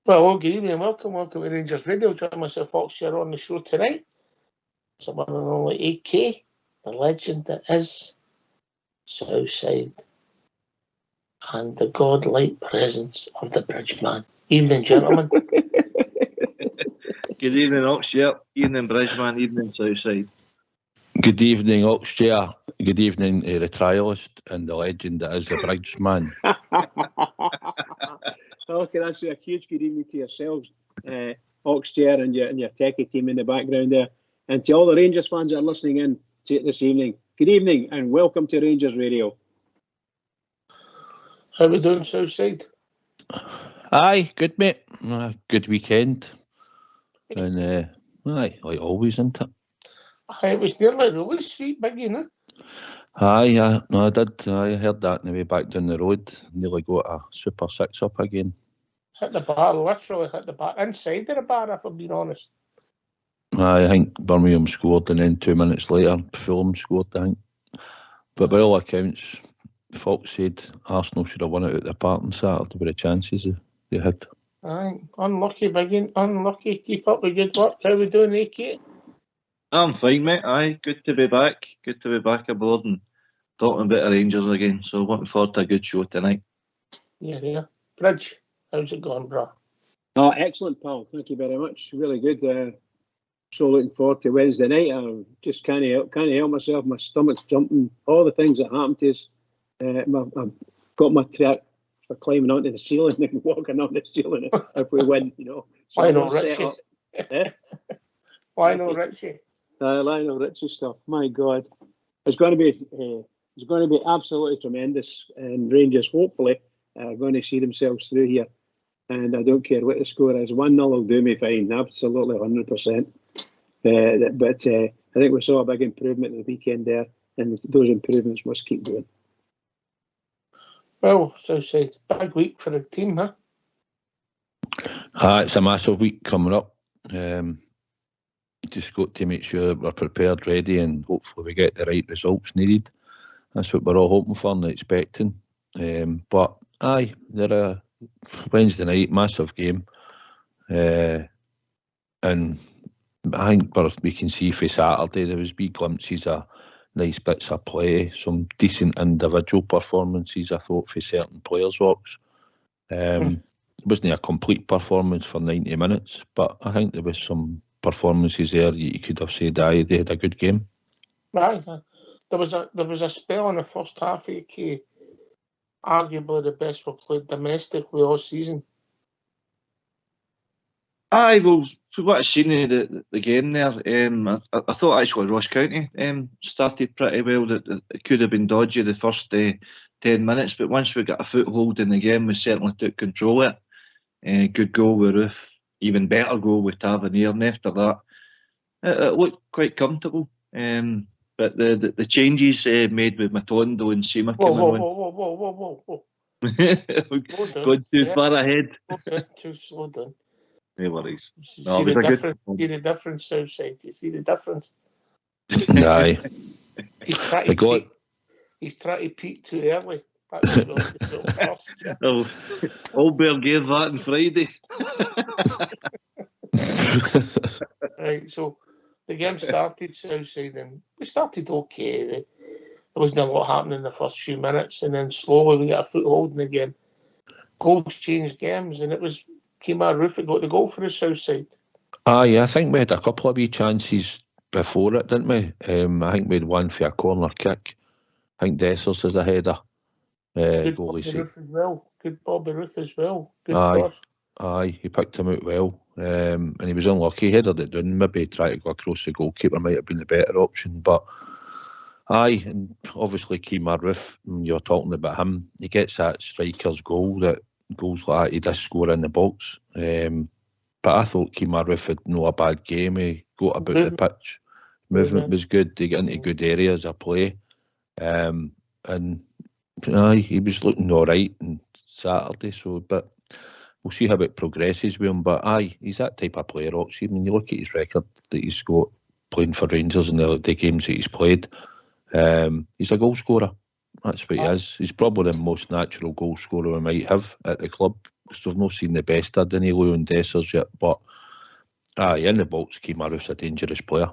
Well, good evening and welcome to Rangers Radio. Join myself, Oxshire, on the show tonight. It's the one and only AK, the legend that is Southside, and the godlike presence of the Bridgeman. Evening, gentlemen. Good evening, Oxshire. Evening, Bridgeman. Evening, Southside. Good evening, Oxshire. Good evening, the trialist and the legend that is the Bridgeman. Okay, that's a huge good evening to yourselves, Oxshire and your techie team in the background there. And to all the Rangers fans that are listening in to it this evening, good evening and welcome to Rangers Radio. How we doing, Southside? Aye, good mate. Good weekend. And aye, like always, isn't it? Aye, it was nearly really sweet, big, you know. Aye, no, I did. I heard that on the way back down the road. Nearly got a Super 6 up again. Hit the bar, literally hit the bar. Inside of the bar, if I'm being honest. Aye, I think Birmingham scored and then 2 minutes later, Fulham scored, I think. But by all accounts, Fox said Arsenal should have won it at the park on Saturday with the chances they had. Aye, unlucky, big, unlucky. Keep up the good work. How we doing, AK? I'm fine, mate. Aye, good to be back. Good to be back aboard and talking about the Rangers again. So looking forward to a good show tonight. Yeah. Bridge, how's it going, bro? Oh, excellent, pal. Thank you very much. Really good. So looking forward to Wednesday night. I just can't help myself. My stomach's jumping. All the things that happened to us. I've got my track for climbing onto the ceiling and walking on the ceiling if we win, you know. So Why not Richie? Why not Richie? Lionel Richie stuff. My God, it's going to be absolutely tremendous, and Rangers hopefully are going to see themselves through here. And I don't care what the score is. 1-0 will do me fine, absolutely 100%. But I think we saw a big improvement at the weekend there, and those improvements must keep going. Well, Southside, big week for the team, huh? It's a massive week coming up. Just got to make sure we're prepared, ready, and hopefully we get the right results needed. That's what we're all hoping for and expecting. But aye, they're a Wednesday night, massive game. And I think we can see for Saturday there was wee glimpses of nice bits of play, some decent individual performances, I thought, for certain players' walks. It wasn't a complete performance for 90 minutes, but I think there was some performances there you could have said, aye, they had a good game. Aye, there was a spell in the first half, AK, arguably the best we've played domestically all season. Aye, well, for what I've seen of the game there, I thought actually Ross County started pretty well. That it could have been dodgy the first 10 minutes, but once we got a foothold in the game, we certainly took control of it. Good goal with Roof, even better goal with Tavernier, and after that, it looked quite comfortable. But the changes made with Matondo and Seema coming on. Whoa. Going too far ahead. Too slow down. No worries. See The difference, Southside. You see the difference? Aye. He's trying to peak too early. Albert gave that on Friday. Right, so the game started Southside, and we started okay. There wasn't a lot happening in the first few minutes, and then slowly we got a foothold in the game. Goals changed games, and it was Kemar Roof that got the goal for the Southside. Aye, I think we had a couple of wee chances before it, didn't we? I think we had one for a corner kick. I think Dessers is a header. Good Bobby Ruth as well. Good Bobby Ruth as well. Good cross. Aye, he picked him out well. And he was unlucky. He headed it down. Maybe try to go across the goalkeeper might have been the better option. But aye, and obviously Kemar Roof, you're talking about him, he gets that striker's goal, that goals like that he does score in the box. But I thought Kemar Roof had no a bad game. He got about the pitch. Movement was good. He got into good areas of play. And aye, he was looking all right on Saturday. So, but we'll see how it progresses with him. But aye, he's that type of player, Oxy. I mean, you look at his record that he's got playing for Rangers in the games that he's played. He's a goal scorer. That's what he is. He's probably the most natural goal scorer we might have at the club. because we've not seen the best of Danilo and Dessers yet. But in the box, Keymaruf's a dangerous player.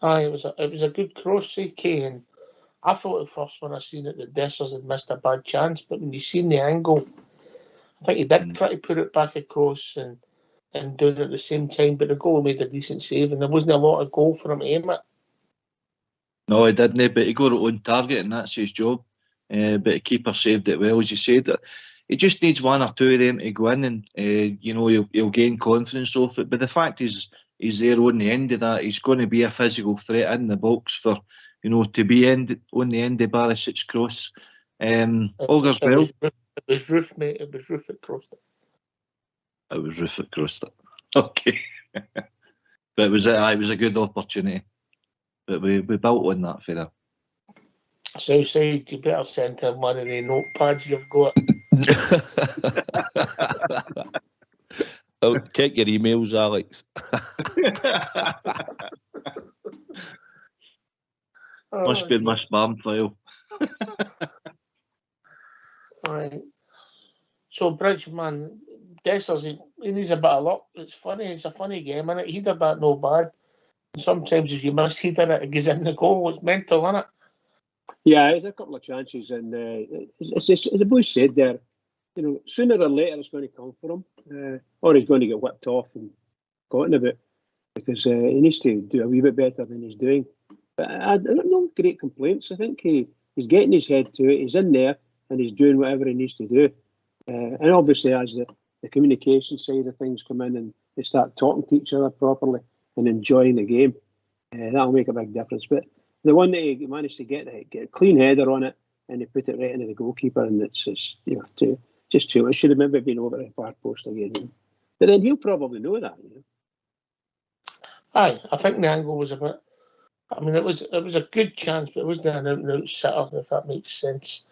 Aye, it was a good cross, Kay, and I thought at first when I seen it that Dessers had missed a bad chance, but when you seen the angle, I think he did try to put it back across and do it at the same time, but the goal made a decent save, and there wasn't a lot of goal for him to aim at. No, he didn't, but he got it on target, and that's his job. But the keeper saved it well, as you said. He just needs one or two of them to go in, and he'll gain confidence off it. But the fact is, he's there on the end of that. He's going to be a physical threat in the box for, to be on the end of Barisic's cross. Augurs well. It was Roof, mate. It was Roof that crossed it. It was Roof that crossed it. Okay. But it was a good opportunity. But we built on that for her. Southside, you better send him one of the notepads you've got. Oh, check your emails, Alex. Must be in my spam file. Right. So, Bridgman, Dessers, he needs a bit of luck. It's funny. It's a funny game, innit? He did that no bad. Sometimes if you miss, he did it, it goes in the goal. It's mental, isn't it? Yeah, there's a couple of chances, and as the boy said there, sooner or later it's going to come for him, or he's going to get whipped off and forgotten about, because he needs to do a wee bit better than he's doing. But I don't know, great complaints. I think he's getting his head to it. He's in there and he's doing whatever he needs to do. And obviously, as the communication side of things come in and they start talking to each other properly and enjoying the game, that'll make a big difference. But the one that he managed to get a clean header on it, and he put it right into the goalkeeper, and it's just too. It should have maybe been over the far post again. But then he'll probably know that. Aye, I think the angle was a bit. I mean, it was a good chance, but it wasn't an out-and-out sitter, if that makes sense.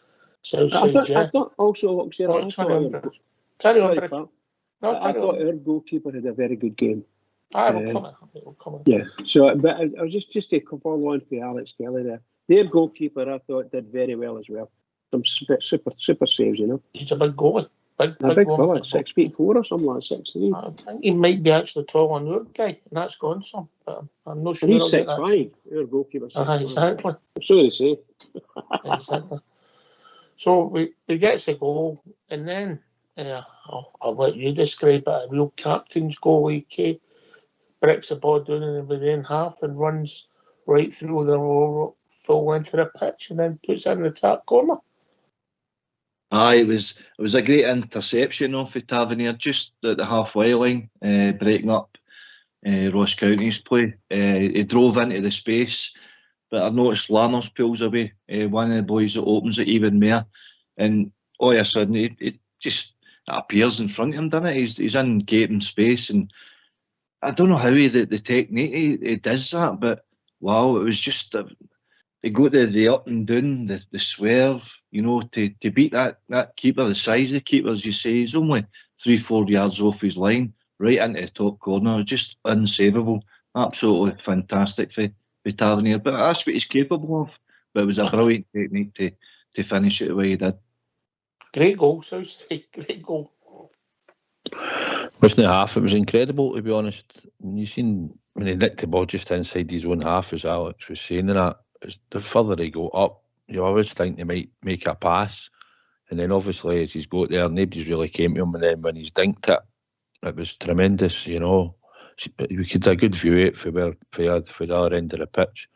So I thought also, carry on. I thought our goalkeeper had a very good game. Aye, we'll come on. Yeah. So, but I was just to follow on for Alex Kelly there. Their goalkeeper, I thought, did very well as well. Some super saves, He's a big goalie. Big fella, 6'4" or something like 6'3". I think he might be actually tall on our guy, and that's gone some. But I'm not sure. And he's 6'5". Our goalkeeper. Exactly. So they say. Exactly. So we gets a goal, and then I'll let you describe it. A real captain's goal. He breaks the ball down in the within half and runs right through the full length of the pitch, and then puts it in the top corner. Aye, it was a great interception off of Tavernier, just at the halfway line, breaking up Ross County's play. He drove into the space, but I noticed Lanners pulls away, one of the boys that opens it even more, and all of a sudden it just appears in front of him, doesn't it? He's in gaping space, and I don't know how the technique he does that, but wow, it was just he got the up and down, the swerve, to beat that keeper, the size of the keeper, as you say, he's only 3-4 yards off his line, right into the top corner, just unsavable, absolutely fantastic for Tavernier. But that's what he's capable of. But it was a brilliant technique to finish it the way he did. Great goal, Southside. Great goal. Wasn't it half? It was incredible, to be honest. You seen when he nicked the ball just inside his own half, as Alex was saying, and that the further they go up, you always think they might make a pass, and then obviously as he's got there, nobody's really came to him, and then when he's dinked it, it was tremendous. We could have a good view of it for the other end of the pitch,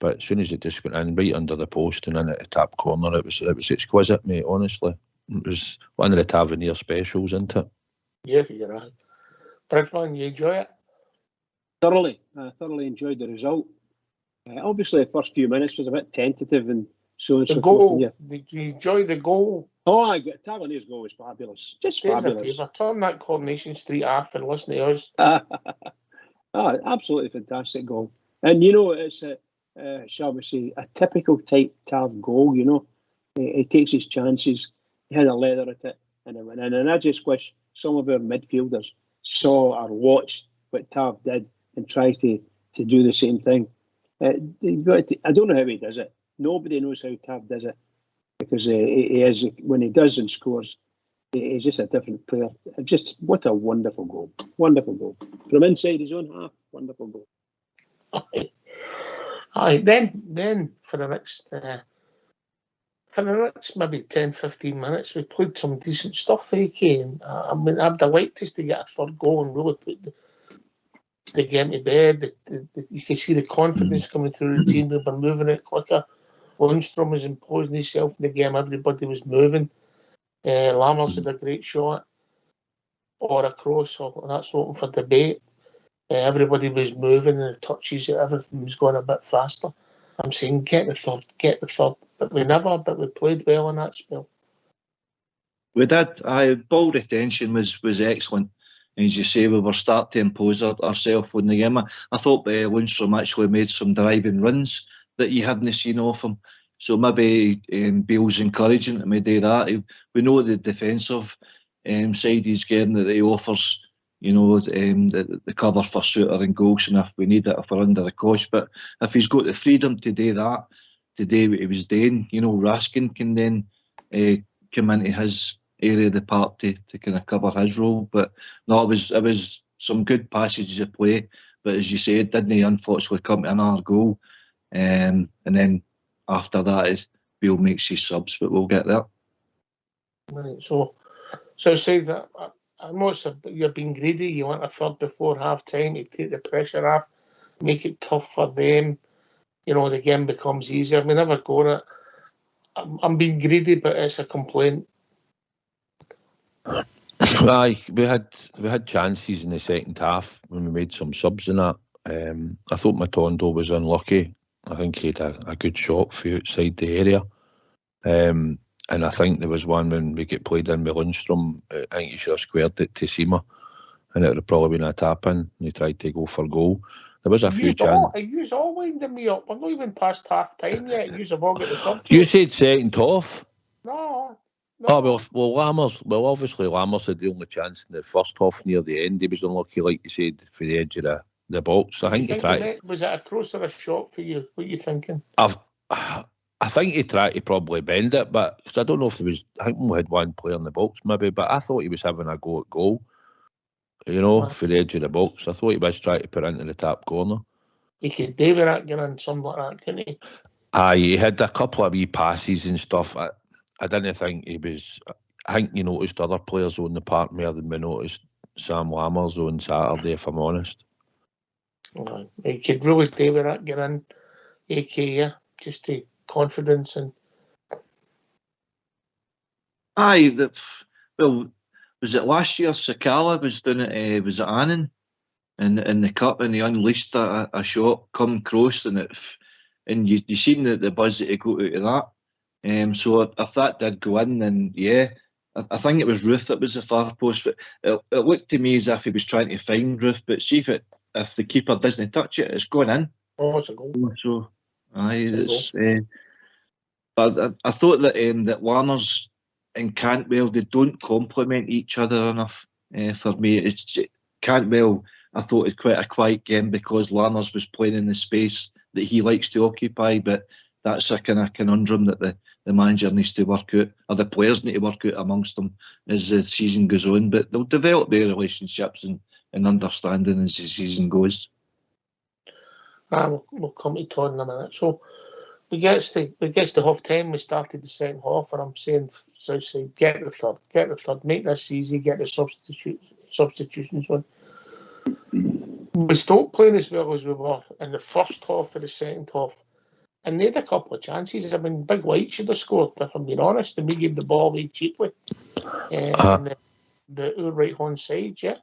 but as soon as it just went in right under the post and in at the top corner, it was exquisite, mate. Honestly, it was one of the Tavernier specials, isn't it? Yeah, you're right. Bridgman, you enjoy it? Thoroughly. I thoroughly enjoyed the result. Obviously, the first few minutes was a bit tentative and so on. The goal. Did you enjoy the goal? Oh, Tavernier's goal was fabulous. Just fabulous. A favour. Turn that Coronation Street off and listen to us. Absolutely fantastic goal. And it's shall we say, a typical type Tav goal. He takes his chances. He had a leather at it, and it went in. And I just wish some of our midfielders saw or watched what Tav did and tried to do the same thing. I don't know how he does it. Nobody knows how Tav does it, because he is, when he does and scores, He's just a different player. Just what a wonderful goal. Wonderful goal. From inside his own half, wonderful goal. Aye. Then for the next maybe 10-15 minutes, we played some decent stuff, AK. And I mean, I'd have liked us to get a third goal and really put the game to bed. You can see the confidence coming through the team. They were moving it quicker. Lundstrom was imposing himself in the game. Everybody was moving. Lammers had a great shot or a cross, or that's open for debate. Everybody was moving and the touches, everything was going a bit faster. I'm saying get the third. But we played well in that spell. We did. Ball retention was excellent. And as you say, we were starting to impose ourselves in the game. I thought Lundstrom actually made some driving runs that you hadn't seen off him. So maybe Beale's encouraging him to do that. We know the defensive side of his game that he offers, the cover for shooter and goals, and if we need it, if we're under the cosh. But if he's got the freedom to do that, to do what he was doing, Raskin can then come into his area of the park to kind of cover his role. But no, it was some good passages of play. But as you said, didn't he unfortunately come to another goal? And then after that, Beale makes his subs, but we'll get there. Right, so I say that I know you're being greedy. You want a third before half time to take the pressure off, make it tough for them. The game becomes easier. We never got it. I'm being greedy, but it's a complaint. Aye, we had chances in the second half when we made some subs in that. I thought Matondo was unlucky. I think he had a good shot for outside the area. And I think there was one when we get played in with Lundstrom. I think he should have squared it to Seema, and it would have probably been a tap in. He tried to go for goal. There was a few chances. You all winding me up. We're not even past half time yet. You have all got the sub. You said second half. No. Oh well, Lammers. Well, obviously Lammers had the only chance in the first half near the end. He was unlucky, like you said, for the edge of the box. I think he tried. Was it a cross or a shot for you? What are you thinking? I think he tried to probably bend it, but cause I don't know if there was. I think we had one player in the box maybe, but I thought he was having a go at goal. For the edge of the box. I thought he was trying to put it into the top corner. He could do with that, getting something like that, couldn't he? Aye, he had a couple of wee passes and stuff. I didn't think he was. I think you noticed other players on the park more than we noticed Sam Lammers on Saturday, if I'm honest. He could really do with that, getting AK, yeah, just the confidence and. Aye, was it last year Sakala was doing it? Was it Annan in the cup, and he unleashed a shot come cross, and you seen the buzz that he got out of that. So if that did go in, then yeah, I think it was Ruth that was the far post. But it looked to me as if he was trying to find Ruth, but see if the keeper doesn't touch it, it's going in. Oh, it's a goal. So it's. But I thought that Lammers and Cantwell, they don't complement each other enough for me. It's Cantwell, I thought it quite a quiet game because Lammers was playing in the space that he likes to occupy, but that's a kind of conundrum that the manager needs to work out, or the players need to work out amongst them as the season goes on. But they'll develop their relationships and understanding as the season goes. We'll come to Todd in a minute. So we get to half time. We started the second half, and I'm saying, Southside, get the third, make this easy, get the substitutions on. We stopped playing as well as we were in the first half of the second half, and they had a couple of chances. I mean, Big White should have scored, if I'm being honest, and we gave the ball away cheaply. On the right hand side, yeah.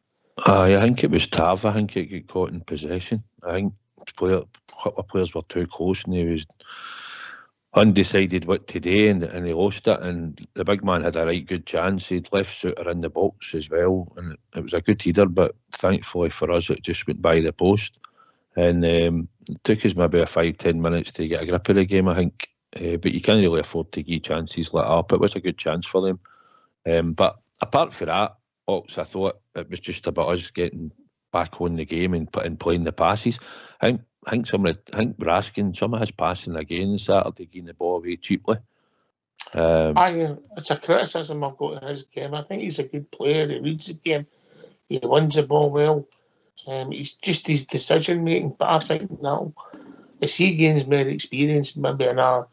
I think it was Tav. I think he got caught in possession. I think a couple of players were too close, and he was undecided what to do, and he lost it. And the big man had a right good chance. He'd left Suter in the box as well, and it was a good header. But thankfully for us, it just went by the post. And it took us maybe 5-10 minutes to get a grip of the game, I think. But you can't really afford to give chances like that. It was a good chance for them. But apart from that, I thought it was just about us getting back on the game and playing the passes. I think Raskin, some of his passing again Saturday, getting the ball away cheaply. It's a criticism I've got of his game. I think he's a good player. He reads the game. He wins the ball well. He's just his decision making. But I think now, as he gains more experience, maybe another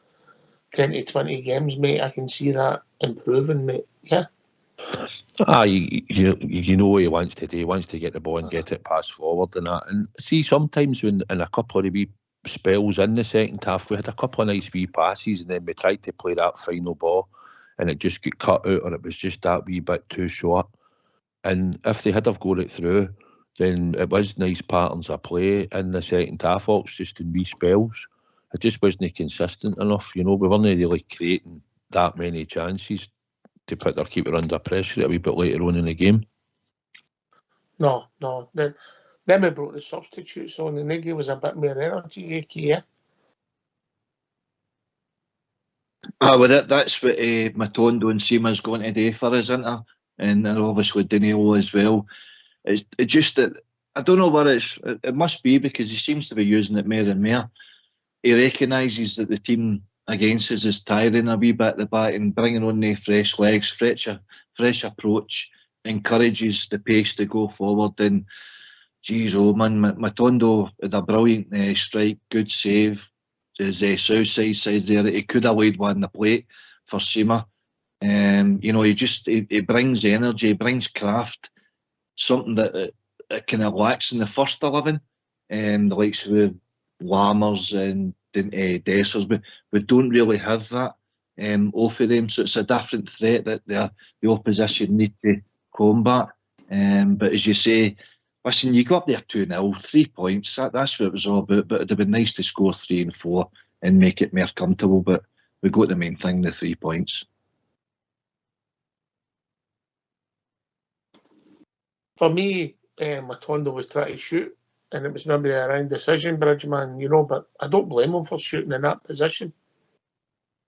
10 to 20 games, mate, I can see that improving, mate. Yeah. You know what he wants to do. He wants to get the ball and get it passed forward and that. And see, sometimes when in a couple of wee spells in the second half, we had a couple of nice wee passes, and then we tried to play that final ball, and it just got cut out, or it was just that wee bit too short. And if they had have got it through, then it was nice patterns of play in the second half, Ox, just in wee spells. It just wasn't consistent enough. You know, we weren't really creating that many chances to put their keeper under pressure a wee bit later on in the game. No. Then we brought the substitutes on, and they gave us a bit more energy, yeah. Well, that's what Matondo and Seema's going to do for us, isn't it? And obviously Danilo as well. It's just that I don't know what it must be, because he seems to be using it more and more. He recognises that the team against us is tiring a wee bit at the back, and bringing on the fresh legs, fresh approach, encourages the pace to go forward. And geez, Matondo had a brilliant strike, good save. His south side there, he could have laid one on the plate for Seema. You know, he brings energy, he brings craft, something that kind of lacks in the first 11. The likes of Lammers and Dessers, we don't really have that off of them, so it's a different threat that the opposition need to combat. But as you say, listen, you go up there 2-0, 3 points, that's what it was all about. But it'd have been nice to score 3 and 4 and make it more comfortable, but we got the main thing, the 3 points. For me, Matondo was trying to shoot, and it was maybe a wrong decision, Bridgman, you know, but I don't blame him for shooting in that position.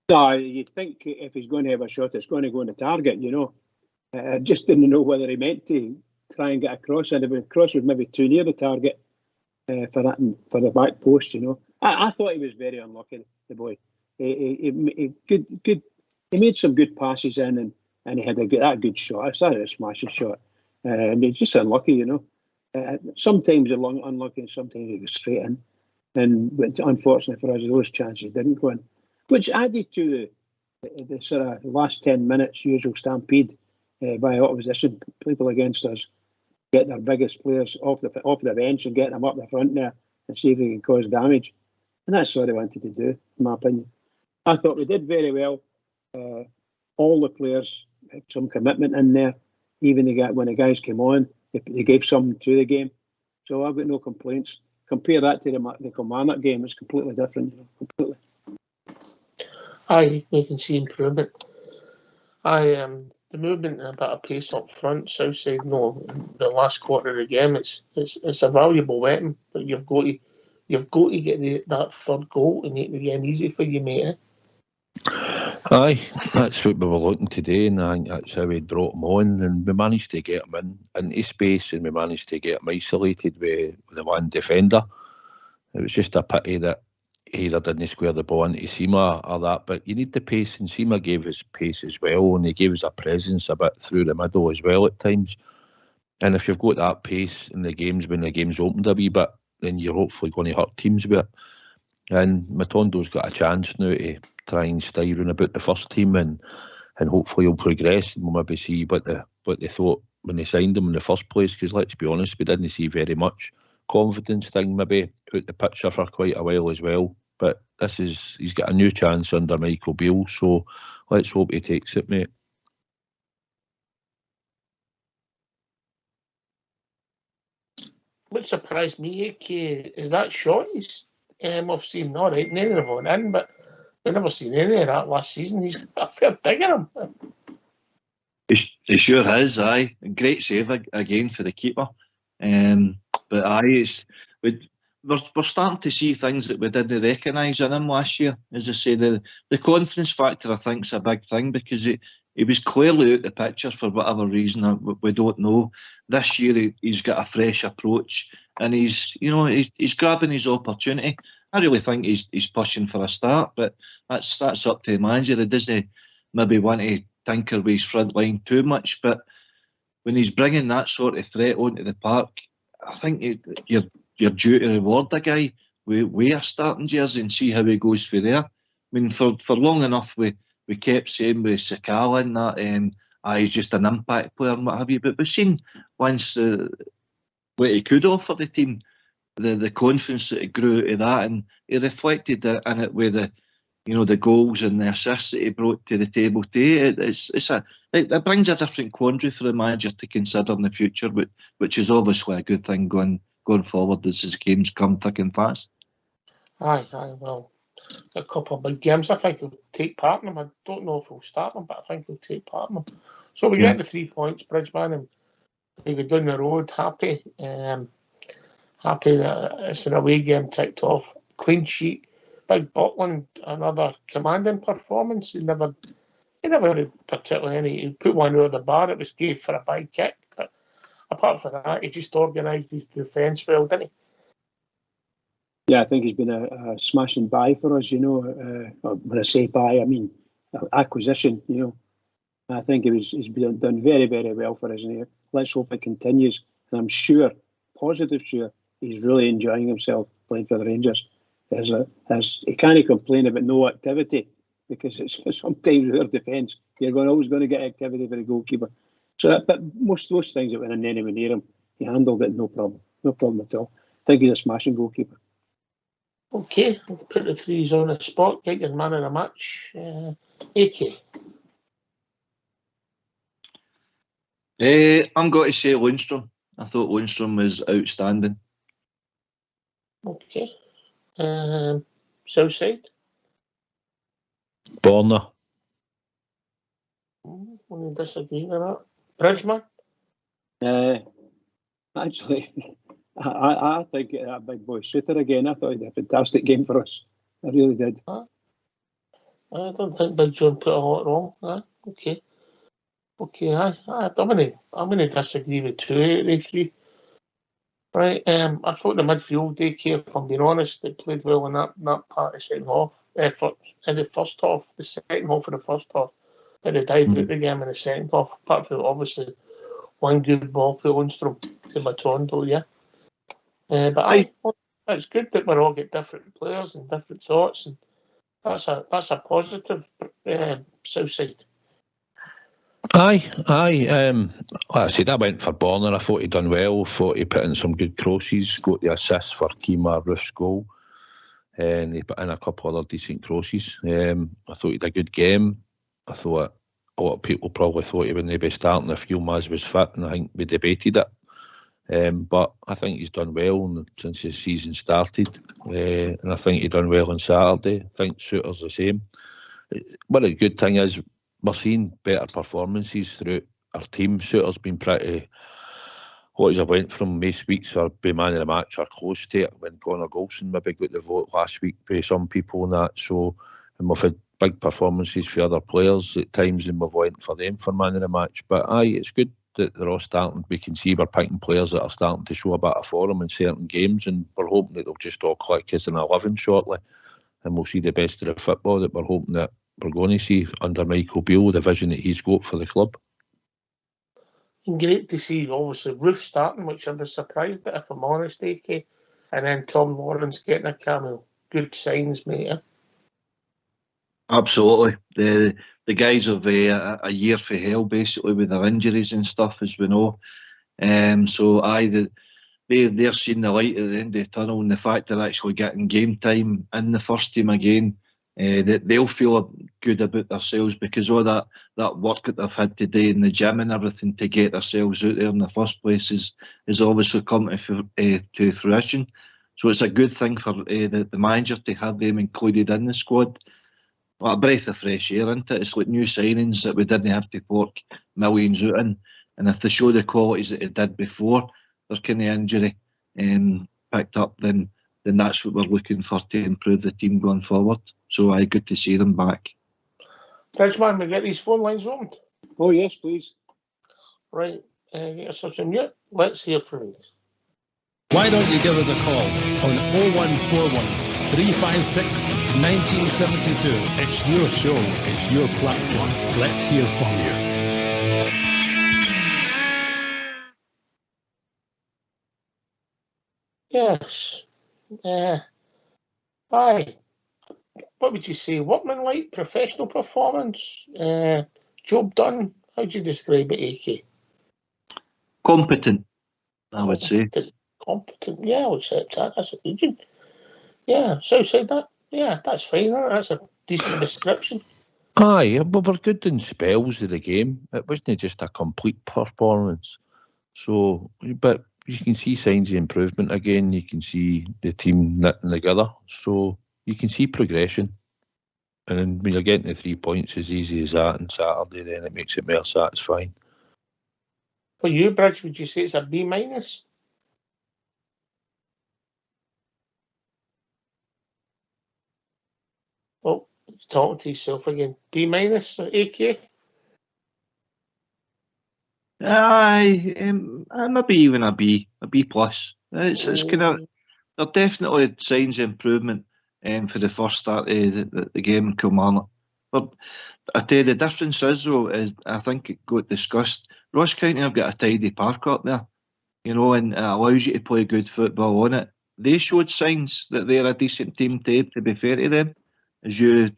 No, you'd think if he's going to have a shot, it's going to go in the target, you know. I just didn't know whether he meant to try and get a cross, and the cross was maybe too near the target for the back post, you know. I thought he was very unlucky, the boy. He made some good passes in, and he had that good shot. I thought it was a smashing shot. And he's just unlucky, you know. Sometimes he's unlucky, and sometimes he goes straight in. And unfortunately for us, those chances didn't go in, which added to the sort of last 10 minutes usual stampede by opposition people against us, get their biggest players off the bench and get them up the front there and see if they can cause damage. And that's what they wanted to do, in my opinion. I thought we did very well. All the players had some commitment in there. Even when the guys came on, they gave something to the game. So I've got no complaints. Compare that to the Kilmarnock game, it's completely different. Completely. Aye, you can see improvement. The movement and a bit of pace up front, Southside, no, the last quarter of the game, it's a valuable weapon, but you've got to get that third goal to make the game easy for you, mate. Aye, that's what we were looking to do, and I think that's how we brought him on, and we managed to get him into space, and we managed to get him isolated with the one defender. It was just a pity that he either didn't square the ball into Seema or that, but you need the pace, and Seema gave us pace as well, and he gave us a presence a bit through the middle as well at times. And if you've got that pace in the games, when the game's opened a wee bit, then you're hopefully going to hurt teams with it. And Matondo's got a chance now to try and stay round about the first team, and hopefully he'll progress, and we'll maybe see what they thought when they signed him in the first place, because let's be honest, we didn't see very much confidence thing maybe out the picture for quite a while as well. But he's got a new chance under Michael Beale, so let's hope he takes it, mate. What surprised me, AK, is that shot I've seen, all right, none of them went in, but I've never seen any of that last season. He's a fair dig in him. He sure has, aye. Great save again for the keeper. But aye, we're starting to see things that we didn't recognise in him last year. As I say, the confidence factor, I think, is a big thing, because he was clearly out the picture for whatever reason we don't know. This year he's got a fresh approach, and he's grabbing his opportunity. I really think he's pushing for a start, but that's up to the manager. He maybe want to tinker with his front line too much. But when he's bringing that sort of threat onto the park, I think you're due to reward the guy with a starting jersey and see how he goes for there. I mean, for long enough we kept saying with Sakala and that, he's just an impact player and what have you. But we've seen once what he could offer the team, the confidence that he grew out of that, and he reflected in it with the goals and the assists that he brought to the table too. It brings a different quandary for the manager to consider in the future, which is obviously a good thing going forward as his games come thick and fast. Aye, well, a couple of big games. I think he'll take part in them. I don't know if he'll start them, but I think he'll take part in them. So we get the 3 points, Bridgeman, and we go down the road happy. Happy that it's an away game ticked off. Clean sheet. Big Butland, another commanding performance. He never had particularly he put one over the bar. It was good for a big kick. But apart from that, he just organised his defence well, didn't he? Yeah, I think he's been a smashing buy for us, when I say buy, I mean acquisition, I think he's been done very, very well for us. And let's hope it continues. And I'm sure, positive sure, he's really enjoying himself playing for the Rangers. He can't complain about no activity, because it's sometimes our defence, you're always going to get activity for the goalkeeper. But most things that went anywhere near him, he handled it no problem at all. I think he's a smashing goalkeeper. Okay, we'll put the threes on the spot. Get your man in a match. AK. I'm going to say Lundstrom. I thought Lundstrom was outstanding. Okay. Southside. Borna. We disagree with that. Bridgeman. Actually, I think that big boy Suter again. I thought he did a fantastic game for us. I really did. I don't think Big John put a lot wrong. Okay. I'm gonna disagree with 2 out of the 3. Right. I thought the midfield AK, if I'm being honest, they played well in that part of the second half. In the first half, the second half of the first half. But they died out the game in the second half, apart from obviously one good ball for Lundstrom to Matondo, yeah. But it's good that we all get different players and different thoughts, and that's a positive south side. Aye. Like I said, I went for Borna. I thought he'd done well. Thought he put in some good crosses. Got the assist for Kemar Roof's goal, and he put in a couple other decent crosses. I thought he did a good game. I thought a lot of people probably thought he wouldn't be starting if Yilmaz was fit, and I think we debated it. But I think he's done well since the season started, and I think he done well on Saturday. I think Suter's the same. What a good thing is, we're seeing better performances throughout our team. Suter's been pretty. What he's went from most weeks for being man of the match or close to it, when Connor Golson maybe got the vote last week by some people and that. So, and we've had big performances for other players at times, and we've went for them for man of the match. But it's good that they're all starting. We can see we're picking players that are starting to show a bit of form in certain games, and we're hoping that they'll just all click as an 11 shortly, and we'll see the best of the football that we're hoping that we're going to see under Michael Beale, the vision that he's got for the club. Great to see, obviously, Roof starting, which I was surprised at, if I'm honest, AK, and then Tom Lawrence getting a cameo. Good signs, mate. Absolutely. The guys have a year for hell, basically, with their injuries and stuff, as we know. So they're seeing the light at the end of the tunnel, and the fact they're actually getting game time in the first team again, they'll feel good about themselves, because all that work that they've had to do in the gym and everything to get themselves out there in the first place is obviously come to fruition. So it's a good thing for the manager to have them included in the squad. Like a breath of fresh air, isn't it? It's like new signings that we didn't have to fork millions out in. And if they show the qualities that they did before their kind of injury picked up, then that's what we're looking for to improve the team going forward. So good to see them back. Bridgeman, we get these phone lines opened. Oh yes, please. Right, get us such a mute. Let's hear from you. Why don't you give us a call on 0141 356 1972. It's your show. It's your platform. Let's hear from you. Yes. Aye. What would you say? Workmanlike, professional performance? Job done? How do you describe it, AK? Competent, I would say. Competent, yeah, I'll accept that. That's a good one. Yeah, so said that. Yeah, that's fine. That's a decent description. Aye, but we're good in spells of the game. It wasn't just a complete performance. So, but you can see signs of improvement again. You can see the team knitting together. So you can see progression. And then when you're getting the 3 points as easy as that on Saturday, then it makes it more satisfying. For you, Bridge, would you say it's a B minus? Oh, he's talking to himself again. B minus, AK? Aye, maybe even a B plus. It's kind of, there are definitely signs of improvement for the first start of the game in Kilmarnock. But I tell you, the difference is, though, is I think it got discussed. Ross County have got a tidy park up there, you know, and it allows you to play good football on it. They showed signs that they're a decent team to be fair to them, as you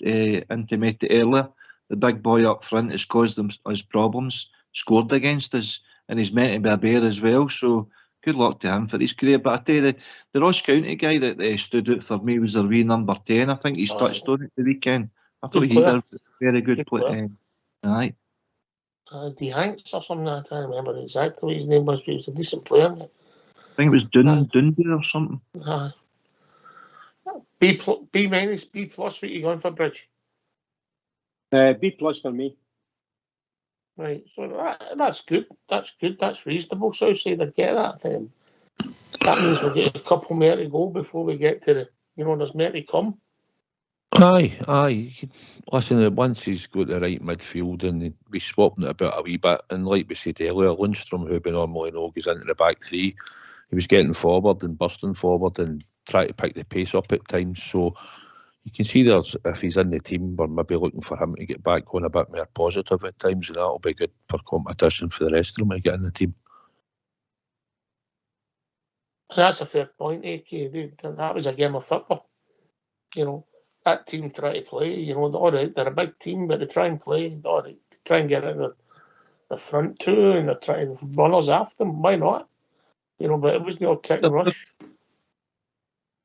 intimated earlier. The big boy up front has caused them us problems, scored against us, and he's meant to be a bear as well. So good luck to him for his career. But I tell you, the Ross County guy that stood out for me was their wee number 10. I think he's touched on it the weekend. I thought he did a very good play. Aye. D. Hanks or something, I can't remember exactly what his name was, but he was a decent player. I think it was Dundee or something. B minus, B plus, what are you going for, Bridge? B plus for me. Right, so that's good. That's good. That's reasonable. So say they get that then. That means we'll get a couple more to go before we get to the, there's more to come. Aye. Listen, once he's got the right midfield and we swapping it about a wee bit, and like we said earlier, Lundstrom, who we normally know goes into the back three, he was getting forward and bursting forward and trying to pick the pace up at times. So you can see there's, if he's in the team, we're maybe looking for him to get back on a bit more positive at times, and that'll be good for competition for the rest of them to get in the team. That's a fair point, AK. That was a game of football. That team try to play. All right, they're a big team, but they try and play. All right, they try and get in the front too, and they're trying to run us after them. Why not? But it wasn't all kick and rush.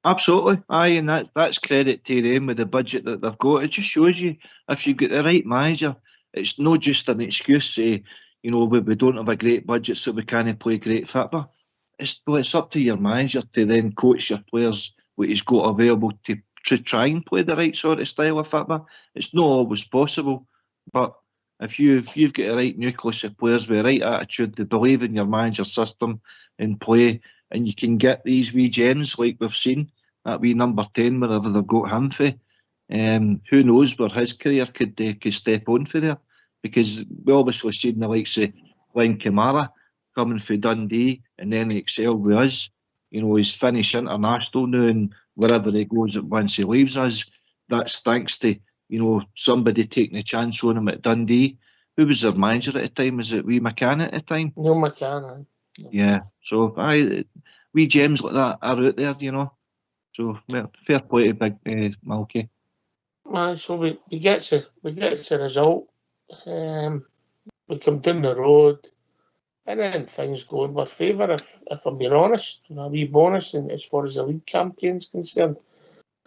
Absolutely, aye, and that's credit to them with the budget that they've got. It just shows you if you get the right manager, it's not just an excuse to, we don't have a great budget so we can't play great football. It's up to your manager to then coach your players what he's got available to try and play the right sort of style of football. It's not always possible, but if you've got the right nucleus of players with the right attitude, they believe in your manager's system and play, and you can get these wee gems like we've seen, that wee number 10, wherever they've got him for. Who knows where his career could step on for there, because we obviously seen the likes of Glenn Kamara coming for Dundee and then he excelled with us. He's Finnish international now, and wherever he goes once he leaves us, that's thanks to, somebody taking a chance on him at Dundee. Who was their manager at the time? Was it wee McCann at the time? No, McCann. Yeah, so wee gems like that are out there, So fair play to Big Malky. So we get to the result. We come down the road, and then things go in our favour. If I'm being honest, a wee bonus, and as far as the league campaign's concerned,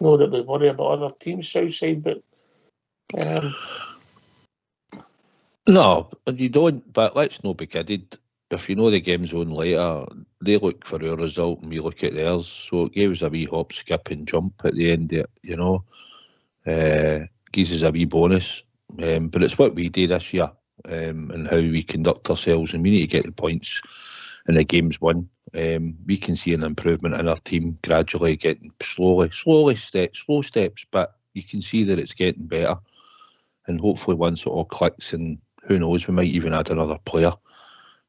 not that we worry about other teams Southside, but no, you don't. But let's not be kidded. If the game's on later, they look for our result and we look at theirs. So it gave us a wee hop, skip and jump at the end of it, gives us a wee bonus. But it's what we do this year and how we conduct ourselves, and we need to get the points and the game's won. We can see an improvement in our team gradually, getting slow steps, but you can see that it's getting better. And hopefully once it all clicks, and who knows, we might even add another player.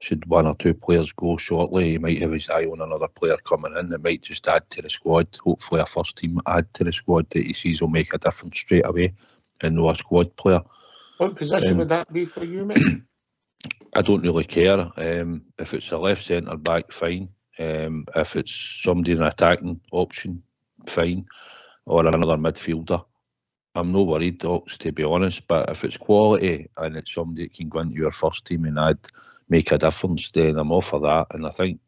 should one or two players go shortly, he might have his eye on another player coming in. It might just add to the squad. Hopefully a first team add to the squad that he sees will make a difference straight away and no a squad player. What position would that be for you, mate? I don't really care. If it's a left centre back, fine. If it's somebody in an attacking option, fine. Or another midfielder. I'm not worried, Ox, to be honest, but if it's quality and it's somebody that can go into your first team and make a difference, then I'm all for that. And I think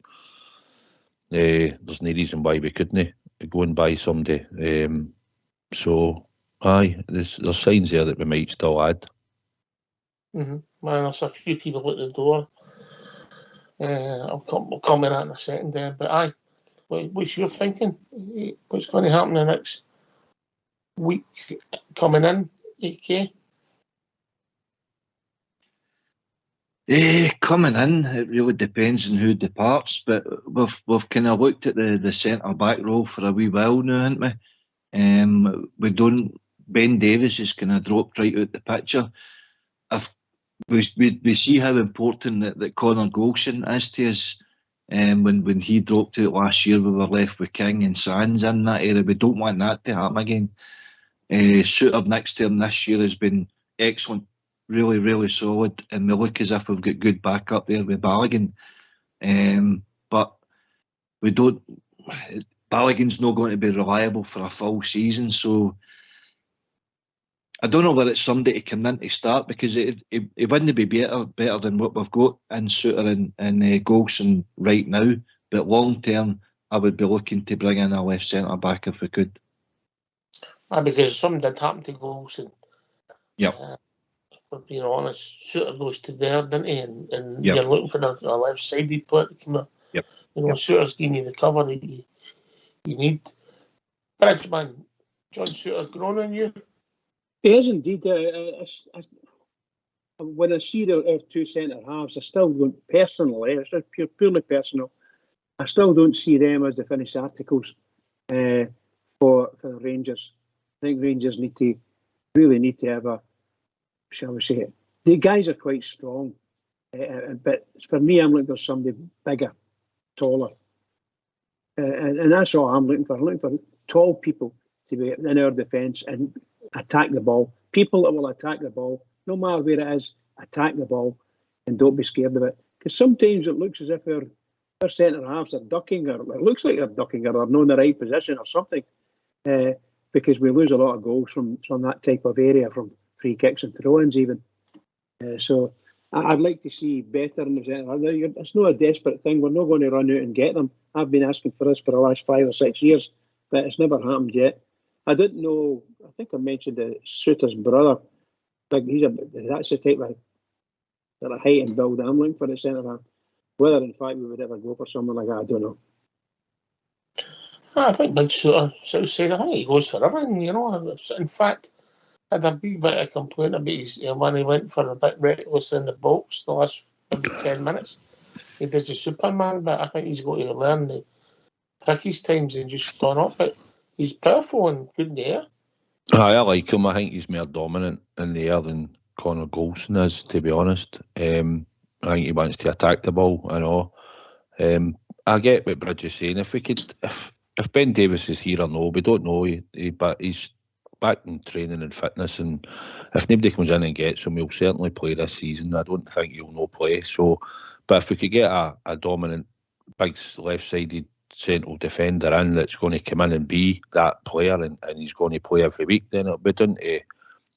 there's no reason why we couldn't go and buy somebody. So, aye, there's signs there that we might still add. Mm-hmm. Well, there's a few people at the door. We'll come in that in a second there, but aye, what's your thinking? What's going to happen the next week coming in, AK? Coming in, it really depends on who departs, but we've kind of looked at the centre back role for a wee while now, haven't we? Ben Davies has kind of dropped right out the picture. We see how important that Connor Golson is to us. When he dropped out last year, we were left with King and Sands in that area. We don't want that to happen again. Suter next to him this year has been excellent, really, really solid, and we look as if we've got good backup there with Balogun. But we don't. Balogun's not going to be reliable for a full season, so I don't know whether it's somebody to come in to start, because it wouldn't be better than what we've got in Suter and Golson right now. But long term, I would be looking to bring in a left centre back if we could. Because something did happen to Golson. Yep. For being honest, Suter goes to there, didn't he? And Yep. You're looking for a left-sided player to come in. Yep. Suter's giving you the cover that you need. Bridgeman, John Suter grown on you? He is indeed. When I see our two centre halves, I still don't, personally, it's just purely personal, I still don't see them as the finished articles for the Rangers. I think Rangers really need to have a, shall we say it, the guys are quite strong, but for me, I'm looking for somebody bigger, taller, and that's all I'm looking for. I'm looking for tall people to be in our defence and attack the ball. People that will attack the ball, no matter where it is, attack the ball and don't be scared of it. Because sometimes it looks as if our centre halves are ducking, or it looks like they're ducking, or they're not in the right position or something. Because we lose a lot of goals from that type of area, from free kicks and throw-ins even. So I'd like to see better in the centre. It's not a desperate thing. We're not going to run out and get them. I've been asking for this for the last 5 or 6 years, but it's never happened yet. I didn't know. I think I mentioned Suter's brother. Like that's the type of height and build I'm looking for the centre half. Whether in fact we would ever go for someone like that, I don't know. I think Big Suter, Southside, I think he goes for everything, In fact, I had a big bit of complaint about his when he went for a bit reckless in the box the last maybe 10 minutes. He does the Superman, but I think he's got to learn to pick his times and just turn up. But he's powerful and good in the air. I like him. I think he's more dominant in the air than Connor Golson is, to be honest. I think he wants to attack the ball and all. I get what Bridge is saying. If Ben Davies is here or no, we don't know. But he's back in training and fitness, and if nobody comes in and gets him, he'll certainly play this season. I don't think he'll no play. So, but if we could get a dominant, big left-sided central defender in that's going to come in and be that player, and he's going to play every week, then it'll be down to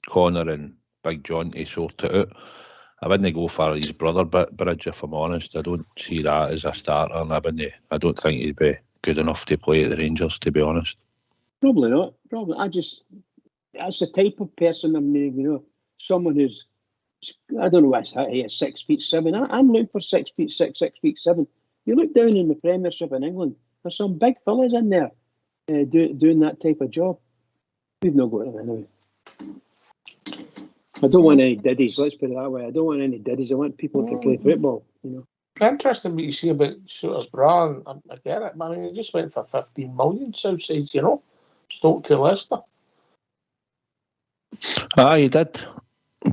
Connor and Big John to sort it out. I wouldn't go for his brother, but Bridge, if I'm honest, I don't see that as a starter, and I don't think he'd be good enough to play at the Rangers, to be honest. Probably not. That's the type of person I'm meaning, someone who's, I don't know what's he is, 6'7". I'm looking for 6'6", 6'7". You look down in the Premiership in England, there's some big fellas in there doing that type of job. We've not got them anyway. I don't want any diddies, let's put it that way. I don't want any diddies. I want people to play football, Interesting what you say about Suter's brother. I get it, but he just went for 15 million Southside, Stoke to Leicester. He did,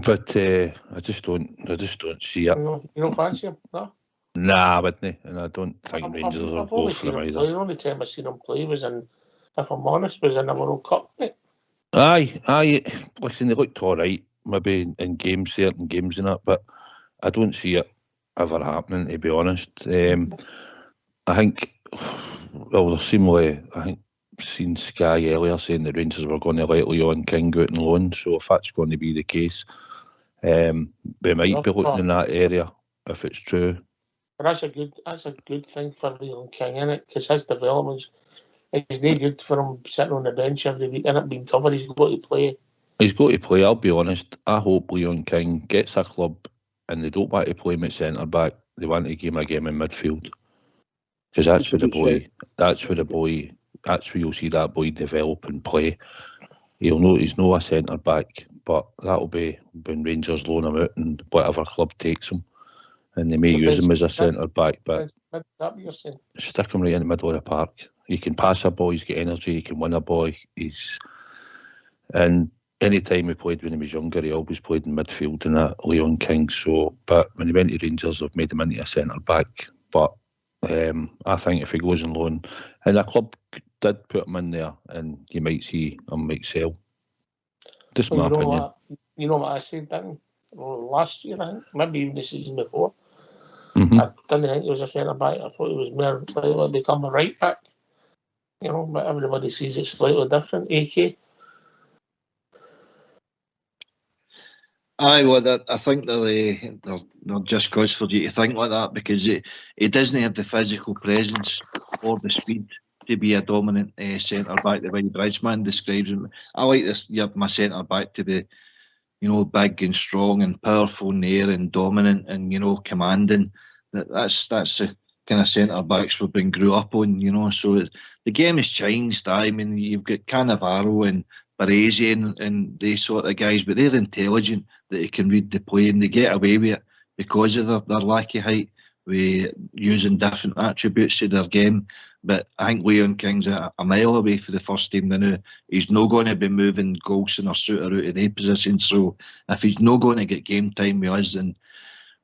but I just don't see it. You don't fancy him, no? Nah, wouldn't he? And I don't think I've Rangers will I've go only for seen him him either. play. The only time I've seen him play was in, if I'm honest, was in the World Cup, mate. Aye. Listen, they looked all right, maybe in games, certain games and that, but I don't see it ever happening, to be honest. I think, well, seemingly, I think seen Sky earlier saying the Rangers were going to let Leon King go out on loan, so if that's going to be the case, we might be looking in that area if it's true. But that's a good thing for Leon King, innit? Because his developments, it's no good for him sitting on the bench every week and it being covered. He's got to play. He's got to play, I'll be honest. I hope Leon King gets a club and they don't want to play him at centre back. They want to give him a game in midfield. Because that's where you'll see that boy develop and play. He's no a centre back, but that'll be when Rangers loan him out and whatever club takes him. And they may use him as a centre back, but stick him right in the middle of the park. He can pass a ball, he's got energy, he can win a ball. And any time he played when he was younger, he always played in midfield in that Leon King. But when he went to Rangers, they've made him into a centre back. But I think if he goes on loan, and a club did put him in there, and you might see him excel. Just my opinion. You know what I said, didn't last year, I think, maybe even the season before. Mm-hmm. I didn't think he was a centre back. I thought he was more likely to become a right back. But everybody sees it slightly different. AK. Aye, well, I think they're just cause for you to think like that, because he doesn't have the physical presence or the speed to be a dominant centre back the way Bridgman describes him. I like this. My centre back to be, big and strong and powerful in the air and dominant and commanding. That's the kind of centre backs we've been grew up on. So the game has changed. I mean, you've got Cannavaro and Baresi and these sort of guys, but they're intelligent, that they can read the play and they get away with it because of their lack of height, with using different attributes to their game. But I think Leon King's a mile away for the first team now. He's not going to be moving Golson or Suter out of their position. So if he's not going to get game time with us, then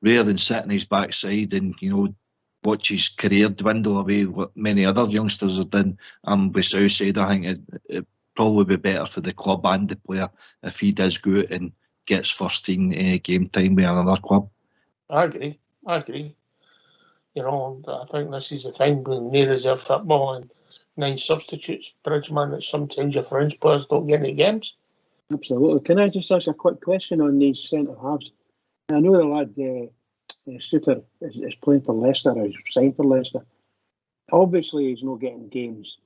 rather than sitting his backside and watch his career dwindle away, what many other youngsters have done, with Southside, I think it probably be better for the club and the player if he does go out and gets first team game time with another club. I agree. I think this is the time when no reserve football and 9 substitutes, Bridgman, that sometimes your French players don't get any games. Absolutely. Can I just ask a quick question on these centre halves? I know the lad Suter is playing for Leicester, or he's signed for Leicester. Obviously, he's not getting games,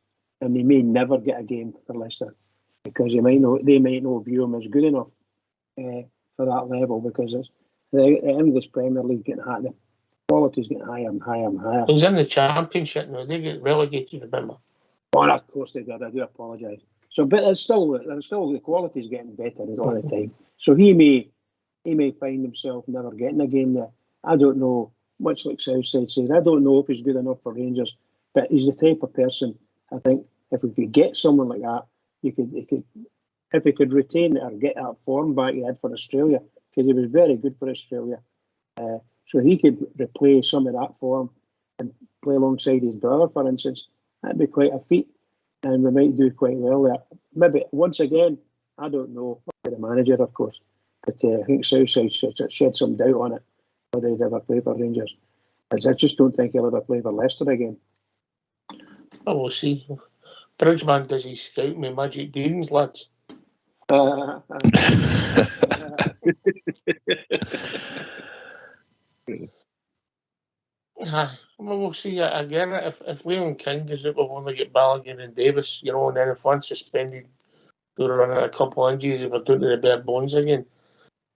and he may never get a game for Leicester because they might not view him as good enough for that level, because it's the English Premier League getting higher, the quality's getting higher and higher and higher. He's in the Championship now. They get relegated, remember? Oh, of course they did. I do apologise. So, but there's still the quality's getting better all the time. So he may find himself never getting a game there. I don't know. Much like Southside says, I don't know if he's good enough for Rangers, but he's the type of person. I think if we could get someone like that, if he could retain it or get that form back he had for Australia, because he was very good for Australia. So he could replace some of that form and play alongside his brother, for instance. That'd be quite a feat, and we might do quite well there. Maybe once again, I don't know, the manager, of course, but I think Southside shed some doubt on it, whether he'd ever play for Rangers. I just don't think he'll ever play for Leicester again. Well, we'll see. Bridgman does his scouting with magic beans, lads. We'll see again. If Leon King goes out, we'll only get Balogun and Davis, and then if one's suspended, we're running a couple of injuries, we're doing to the bare bones again.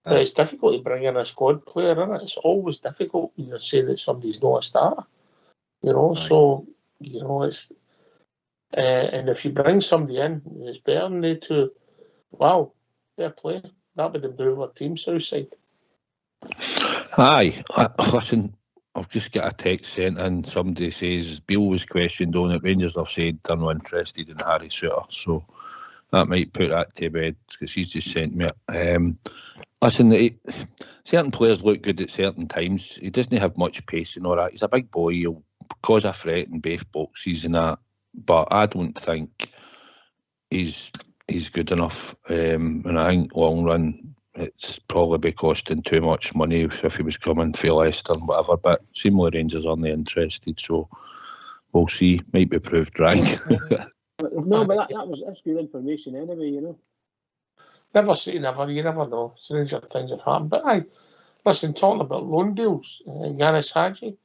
But it's difficult to bring in a squad player, isn't it? It's always difficult when you're saying that somebody's not a starter. So, it's... and if you bring somebody in, it's better than they two. Wow, fair play. That would improve our team, Southside. Aye, listen, I've just got a text sent in. Somebody says Beale was questioned on it. Rangers have said they're not interested in Harry Suter, so that might put that to bed, because he's just sent me it. Listen, certain players look good at certain times. He doesn't have much pace and all that. He's a big boy. He'll cause a threat in both boxes and that. But I don't think he's good enough. And I think long run, it's probably be costing too much money if he was coming for Leicester and whatever. But seemingly Rangers aren't interested, so we'll see. Might be proved right. No, but that's good information anyway, you know. Never say never, you never know. Stranger things have happened. But listen, talking about loan deals, Yanis Hadji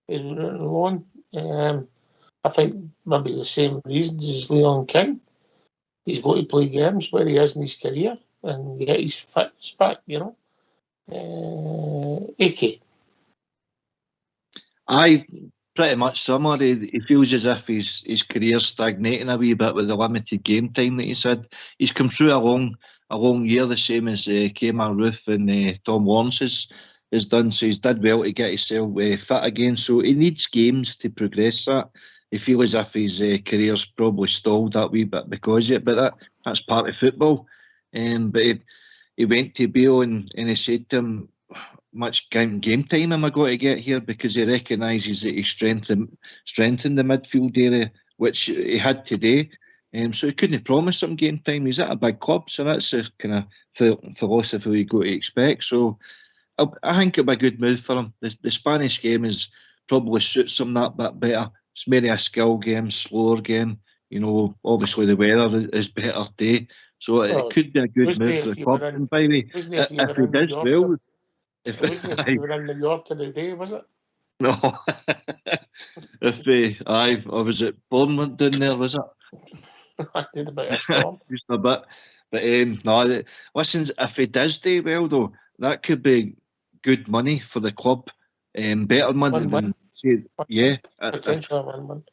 is on loan. I think maybe the same reasons as Leon King. He's got to play games where he is in his career and get his fitness back, you know. AK. Pretty much similar. He feels as if his career's stagnating a wee bit with the limited game time that he's had. He's come through a long year, the same as Kemar Roof and Tom Lawrence has done. So he's did well to get himself fit again. So he needs games to progress that. He feels as if his career's probably stalled that wee bit because of it, but that's part of football. But he went to Bale and he said to him, much game time am I going to get here, because he recognises that he strengthened the midfield area, which he had today. So he couldn't promise him game time. He's at a big club, so that's the kind of philosophy we got to expect. So I think it'll be a good move for him. The Spanish game probably suits him that bit better. It's maybe a skill game, slower game. You know, obviously the weather is better today, so it could be a good move for the club. And by the way, if he does well. If you were in New York today, was it? No. I was at Bournemouth down there, was it? I did a bit of storm. Just a bit. But no, listen, if he does do well though, that could be good money for the club. Better money than potential win-win.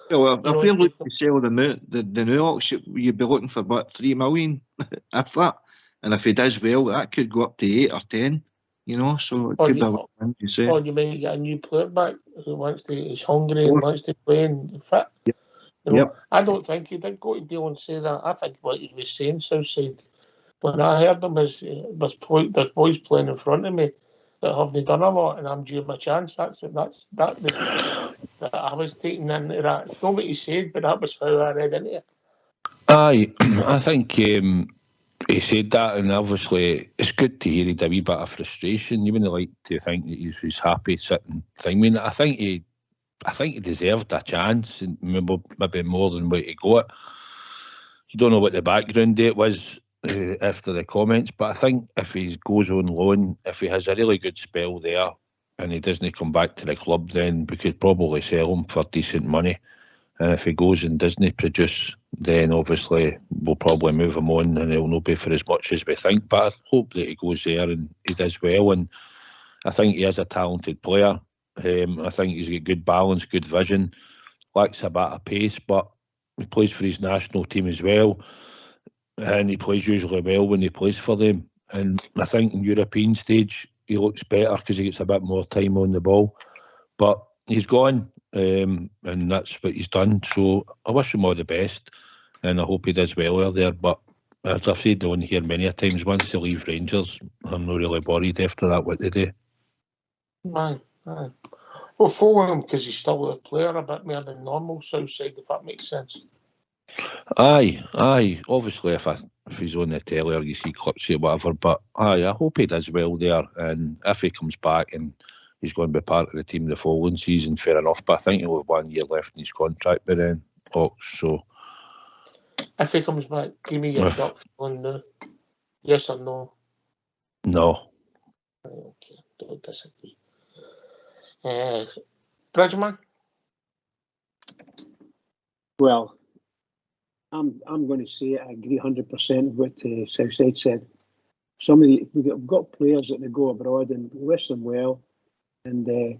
Well, if we're looking to sell the new auction, you'd be looking for about 3 million, if that. And if he does well, that could go up to 8 or 10. You know, so it could be a win to say. Or you might get a new player back who is hungry and wants to play and fit. Yep. You know, I don't think he did go to Bale and say that. I think what he was saying, Southside, when I heard him, is there's boys playing in front of me that haven't done a lot, and I'm due my chance. That I was taking into that. Not what he said, but that was how I read into it. I think he said that, and obviously it's good to hear he had a wee bit of frustration. You wouldn't like to think that he's happy sitting thing. I mean, I think he deserved a chance, and maybe more than what he got. You don't know what the background date was after the comments, but I think if he goes on loan, if he has a really good spell there and he doesn't come back to the club, then we could probably sell him for decent money. And if he goes and doesn't produce, then obviously we'll probably move him on and he'll not be for as much as we think. But I hope that he goes there and he does well. And I think he is a talented player. I think he's got good balance, good vision, lacks a bit of pace, but he plays for his national team as well. And he plays usually well when he plays for them. And I think in European stage, he looks better because he gets a bit more time on the ball. But he's gone. And that's what he's done. So I wish him all the best, and I hope he does well there. But as I've said on here many times, once he leaves Rangers, I'm not really worried after that what they do. Aye. Well, follow him because he's still a player a bit more than normal Southside, if that makes sense. Aye. Obviously, if he's on the telly or you see clips or whatever, but I hope he does well there. And if he comes back and he's going to be part of the team the following season, fair enough. But I think he'll have 1 year left in his contract by then, Hawks. So if he comes back, give me your gut feeling now. Yes or no? No. Okay, don't disagree. Bridgman? Well, I'm going to say I agree 100% with what Southside said. We've got players that they go abroad and we wish them well, and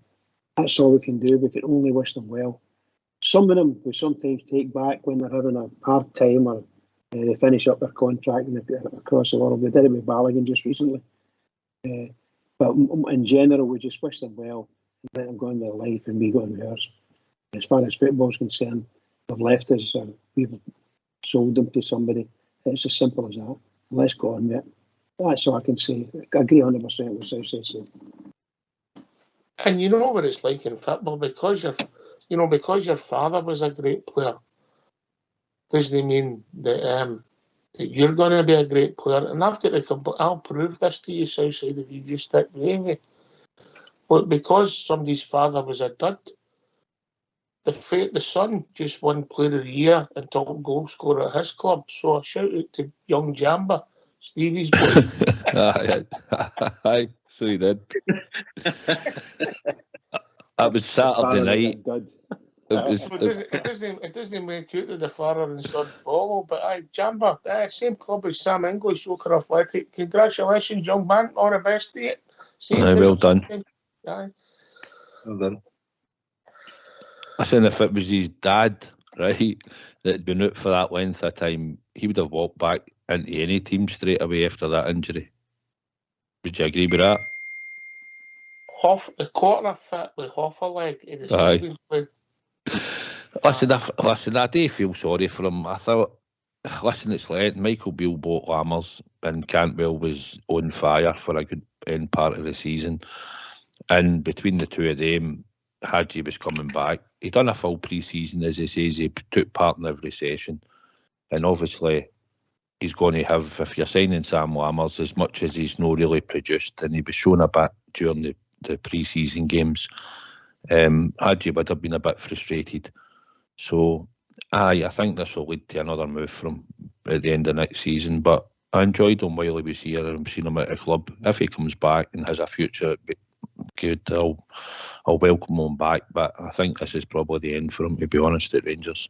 that's all we can do. We can only wish them well. Some of them we sometimes take back when they're having a hard time or they finish up their contract and they're across the world. We did it with Balogun just recently. But in general, we just wish them well and let them go on their life and we go on ours. As far as football's concerned, they've left us or we've sold them to somebody. It's as simple as that. Let's go on with it. That's all I can say. I agree 100% with Southside said. And you know what it's like in football, because your father was a great player, doesn't mean that that you're going to be a great player. And I'll prove this to you, Southside, if you just stick with me. But because somebody's father was a dud, the son just won Player of the Year and top goal scorer at his club. So a shout out to young Jamba, Stevie's boy. Aye, so he did. That was Saturday night. It doesn't make out that the father and son follow, but Jamba, same club as Sam English, Oaker Athletic. Congratulations, young man. All the best to you. Well done. Aye. Well done. Listen, if it was his dad, right, that'd been out for that length of time, he would have walked back into any team straight away after that injury. Would you agree with that? The corner fit with half a leg in the season play. Listen, I do feel sorry for him. I thought, it's like Michael Beale bought Lammers and Cantwell was on fire for a good end part of the season. And between the two of them, Hadji was coming back. He done a full pre-season, as he says. He took part in every session. And obviously, he's going to have, if you're signing Sam Lammers, as much as he's not really produced, and he was shown a bit during the pre-season games, Hadji would have been a bit frustrated. So, I think this will lead to another move from at the end of next season. But I enjoyed him while he was here. I've seen him at the club. If he comes back and has a future, it'd be good. I'll welcome him back. But I think this is probably the end for him, to be honest, at Rangers.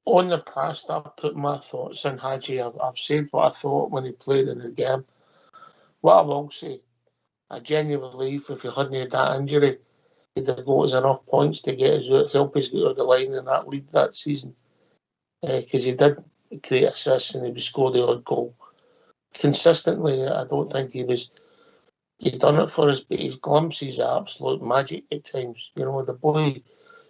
On the past, I've put my thoughts on Hadji. I've said what I thought when he played in the game. What I will say, I genuinely believe if he hadn't had that injury, he'd have got us enough points to help us get out of the line in that league that season. Because he did create assists and he would score the odd goal. Consistently, I don't think he'd done it for us, but his glimpses are absolute magic at times. The boy,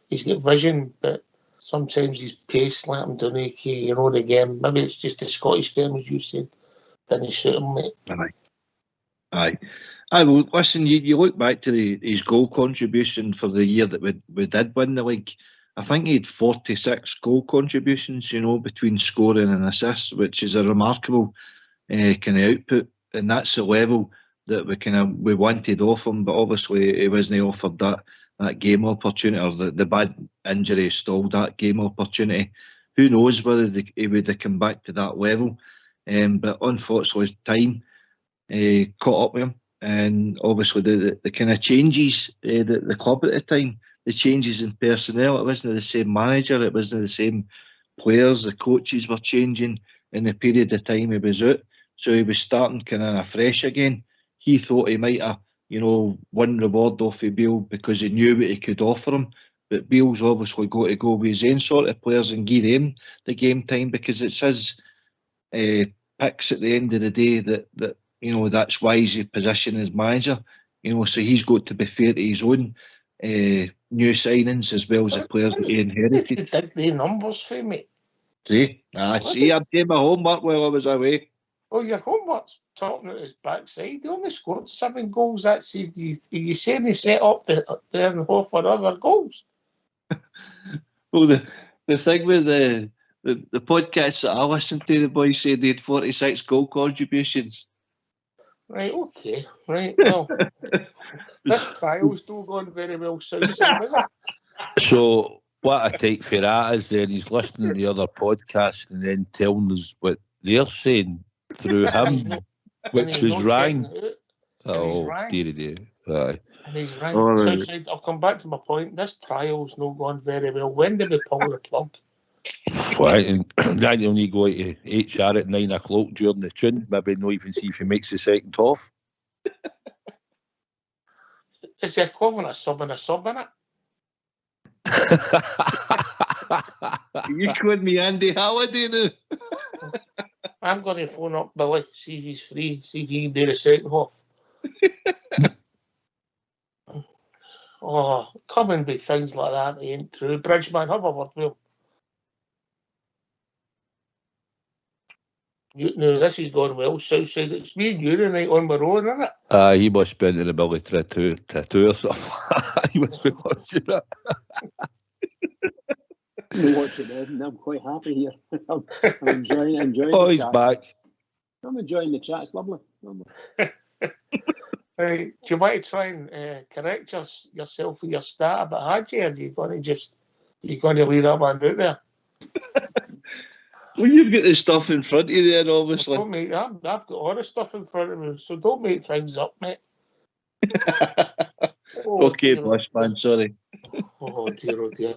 he's got vision, but sometimes his pace let him down the game. Maybe it's just the Scottish game, as you said. Didn't suit him, mate. Aye. Well, listen, you look back to his goal contribution for the year that we did win the league. I think he had 46 goal contributions, between scoring and assists, which is a remarkable kind of output. And that's the level that we wanted off him. But obviously, he wasn't offered that game opportunity, or the bad injury stalled that game opportunity. Who knows whether he would have come back to that level. But unfortunately, time caught up with him. And obviously the kind of changes the club at the time, the changes in personnel, it wasn't the same manager, it wasn't the same players, the coaches were changing in the period of time he was out. So he was starting kind of afresh again. He thought he might have, won reward off of Beale because he knew what he could offer him. But Beale's obviously got to go with his own sort of players and give them the game time, because it's his picks at the end of the day that that's why he's a position as manager. So he's got to be fair to his own new signings as well as the players that he inherited. You did the numbers for me. See, I did my homework while I was away. Oh, your homework's talking at his backside. He only scored 7 goals that season. You saying he set up there and hope for other goals? Well, the thing with the podcasts that I listened to, the boys said they had 46 goal contributions. Right, okay. Right, well, this trial's not going very well, Southside, is it? So what I take for that is then he's listening to the other podcasts and then telling us what they're saying through him, which is wrong. Oh, dear. Aye. And he's right. Southside, I'll come back to my point. This trial's not going very well. When did we pull the plug? Right, and then only go to HR at 9 o'clock during the tune. Maybe not even see if he makes the second half. It's the equivalent of subbing a sub in it. You calling me Andy Halliday now? I'm going to phone up Billy, see if he's free, see if he can do the second half. Oh, coming with things like that ain't true. Bridgeman, have a word with him. No, this has gone well. Southside, it's me and you tonight on my own, isn't it? He must be into the military tattoo or something. He must be watching it. I'm watching it, and I'm quite happy here. I'm enjoying Oh, the he's chat. back. I'm enjoying the chat. It's lovely. Right, do you want to try and correct yourself with your stat about Hadji, or are you going to leave that one out there? Well, you've got the stuff in front of you there, obviously. I've got all the stuff in front of me, so don't make things up, mate. Okay, Bushman, sorry. Oh dear, oh dear.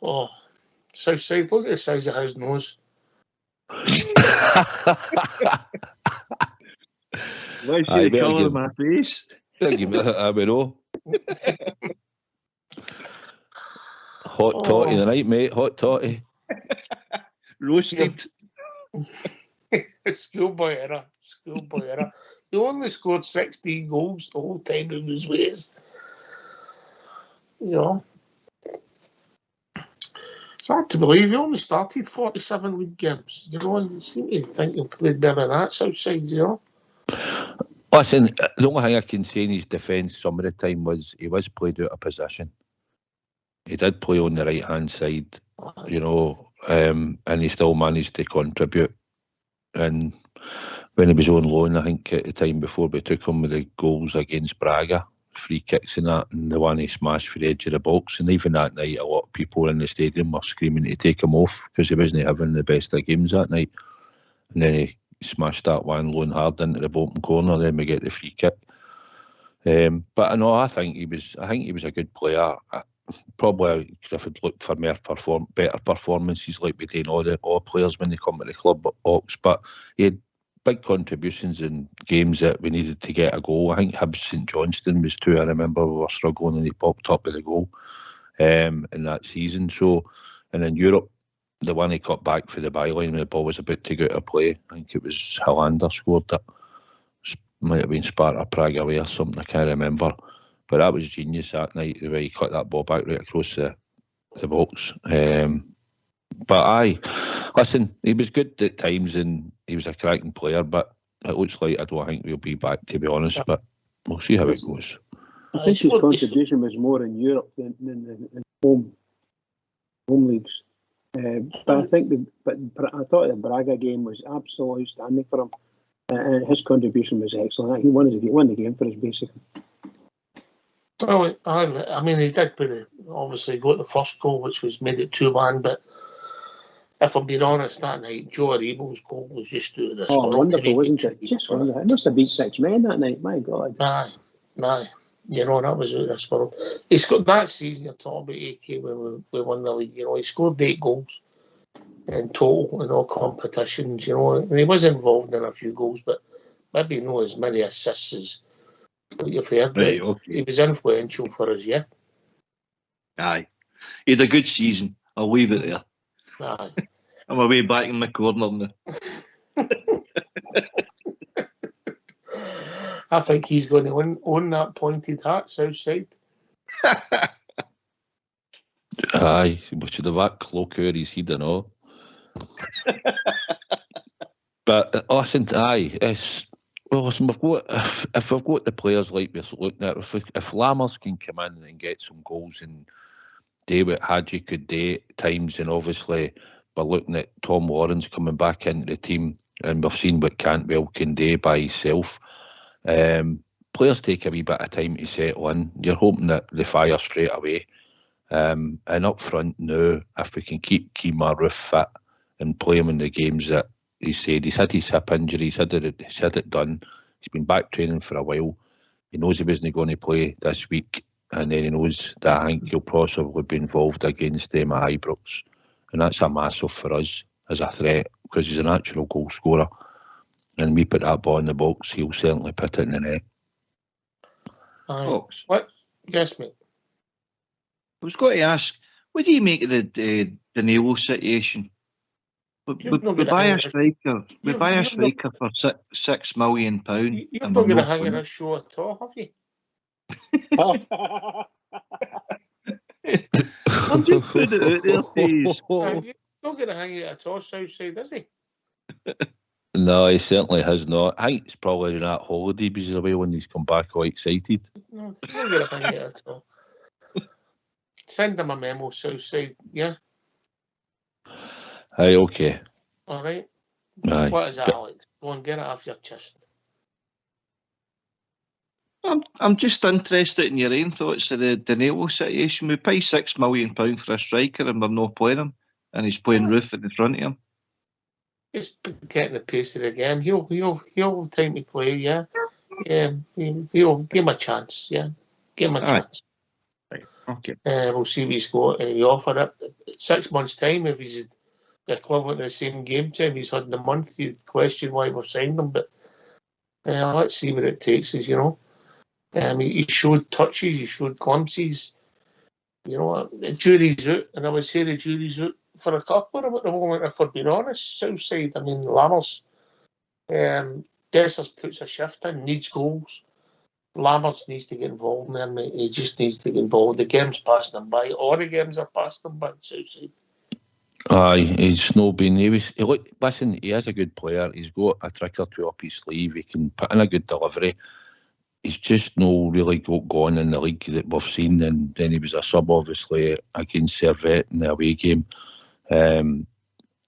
Oh, Southside, look at the size of his nose. Why is the colour of my face? Give me a know. Hot toddy tonight, mate. Hot toddy. Roasted. Schoolboy era. He only scored 16 goals the whole time he was with us. You know. It's hard to believe he only started 47 league games. You know, you seem to think he played better than that Southside, you know. Listen, the only thing I can say in his defence some of the time was he was played out of position. He did play on the right-hand side, you know, and he still managed to contribute. And when he was on loan, I think at the time before we took him with the goals against Braga, free kicks and that, and the one he smashed for the edge of the box. And even that night, a lot of people in the stadium were screaming to take him off because he wasn't having the best of games that night. And then he smashed that one lone hard into the bottom corner. Then we get the free kick. But I know I think he was a good player. Probably if I'd looked for better performances like we do in all players when they come to the club box. But he had big contributions in games that we needed to get a goal. I think Hibs St Johnstone was two. I remember we were struggling and he popped up with a goal in that season. So, and in Europe, the one he cut back for the byline when the ball was about to go out of play, I think it was Hollander scored it. Might have been Sparta Prague away or something, I can't remember. But that was genius that night, the way he cut that ball back right across the box. But listen, he was good at times and he was a cracking player, but it looks like I don't think we'll be back, to be honest, but we'll see how it goes. I think his contribution was more in Europe than in home leagues. But I think I thought the Braga game was absolutely outstanding for him. And his contribution was excellent. He won the game for us, basically. Well, I mean, he did obviously got the first goal, which was made it 2-1, but if I'm being honest, that night, Joe Aribo's goal was just out of this world. Wonderful, wasn't it? Just wonderful. It must have beat 6 men that night, my God. Aye. You know, that was out of this world. He scored that season, you're talking about, AK, when we won the league, you know, he scored 8 goals in total in all competitions, you know, and he was involved in a few goals, but maybe not as many assists as what you've heard. Right, okay. He was influential for us, yeah. Aye. He had a good season. I'll leave it there. Aye. I'm away back in my corner now. I think he's going to own that pointed hat, Southside. Aye, we should have that cloak over his head and all. But listen, listen, we've got if we've got the players like we're looking at, if Lammers can come in and get some goals and do what Hadji could do at times, and obviously we're looking at Tom Lawrence coming back into the team, and we've seen what Cantwell can do by himself. Players take a wee bit of time to settle in. You're hoping that they fire straight away. And up front now, if we can keep Kemar Roof fit and play him in the games that he said, he's had his hip injury, he's had it done, he's been back training for a while, he knows he wasn't going to play this week, and then he knows that I think he'll possibly be involved against them at Ibrox, and that's a massive for us as a threat, because he's a natural goal scorer, and we put that ball in the box, he'll certainly put it in the net. What? Yes, mate. I was going to ask, what do you make of the Danilo situation? We buy a striker. We buy a striker for £6 million. You're not going to hang in a show at all, have you? I'm just putting it out there, please. You're not going to hang it at all, Southside, is he? No, he certainly has not. I think it's probably in that holiday because he's away when he's come back all excited. No, he's not going to hang it at all. Send him a memo, Southside, yeah? Aye, okay. All right? Aye. What is it, Alex? Go and get it off your chest. I'm just interested in your own thoughts of the Danilo situation. We pay £6 million for a striker and we're not playing him, and he's playing Roof in the front of him. Just getting the pace of the game. He'll have time to play, yeah. He'll give him a chance, yeah. Give him a chance. Right. Okay. We'll see what he's got. He offer it 6 months' time. If he's the equivalent of the same game time he's had in the month, you'd question why we've signed him. But let's see what it takes us, you know. He showed touches, he showed glimpses. You know, the jury's out, and I would say the jury's out for a couple at the moment, if we're being honest. Southside, I mean, Lammers. Dessers puts a shift in, needs goals. Lammers needs to get involved in there, mate. He just needs to get involved. The game's passing him by. All the games are passing him by, Southside. Aye, he's no been. Listen, he is a good player. He's got a trick or two up his sleeve. He can put in a good delivery. He's just no really gone in the league that we've seen. And then he was a sub, obviously, against Servette in the away game.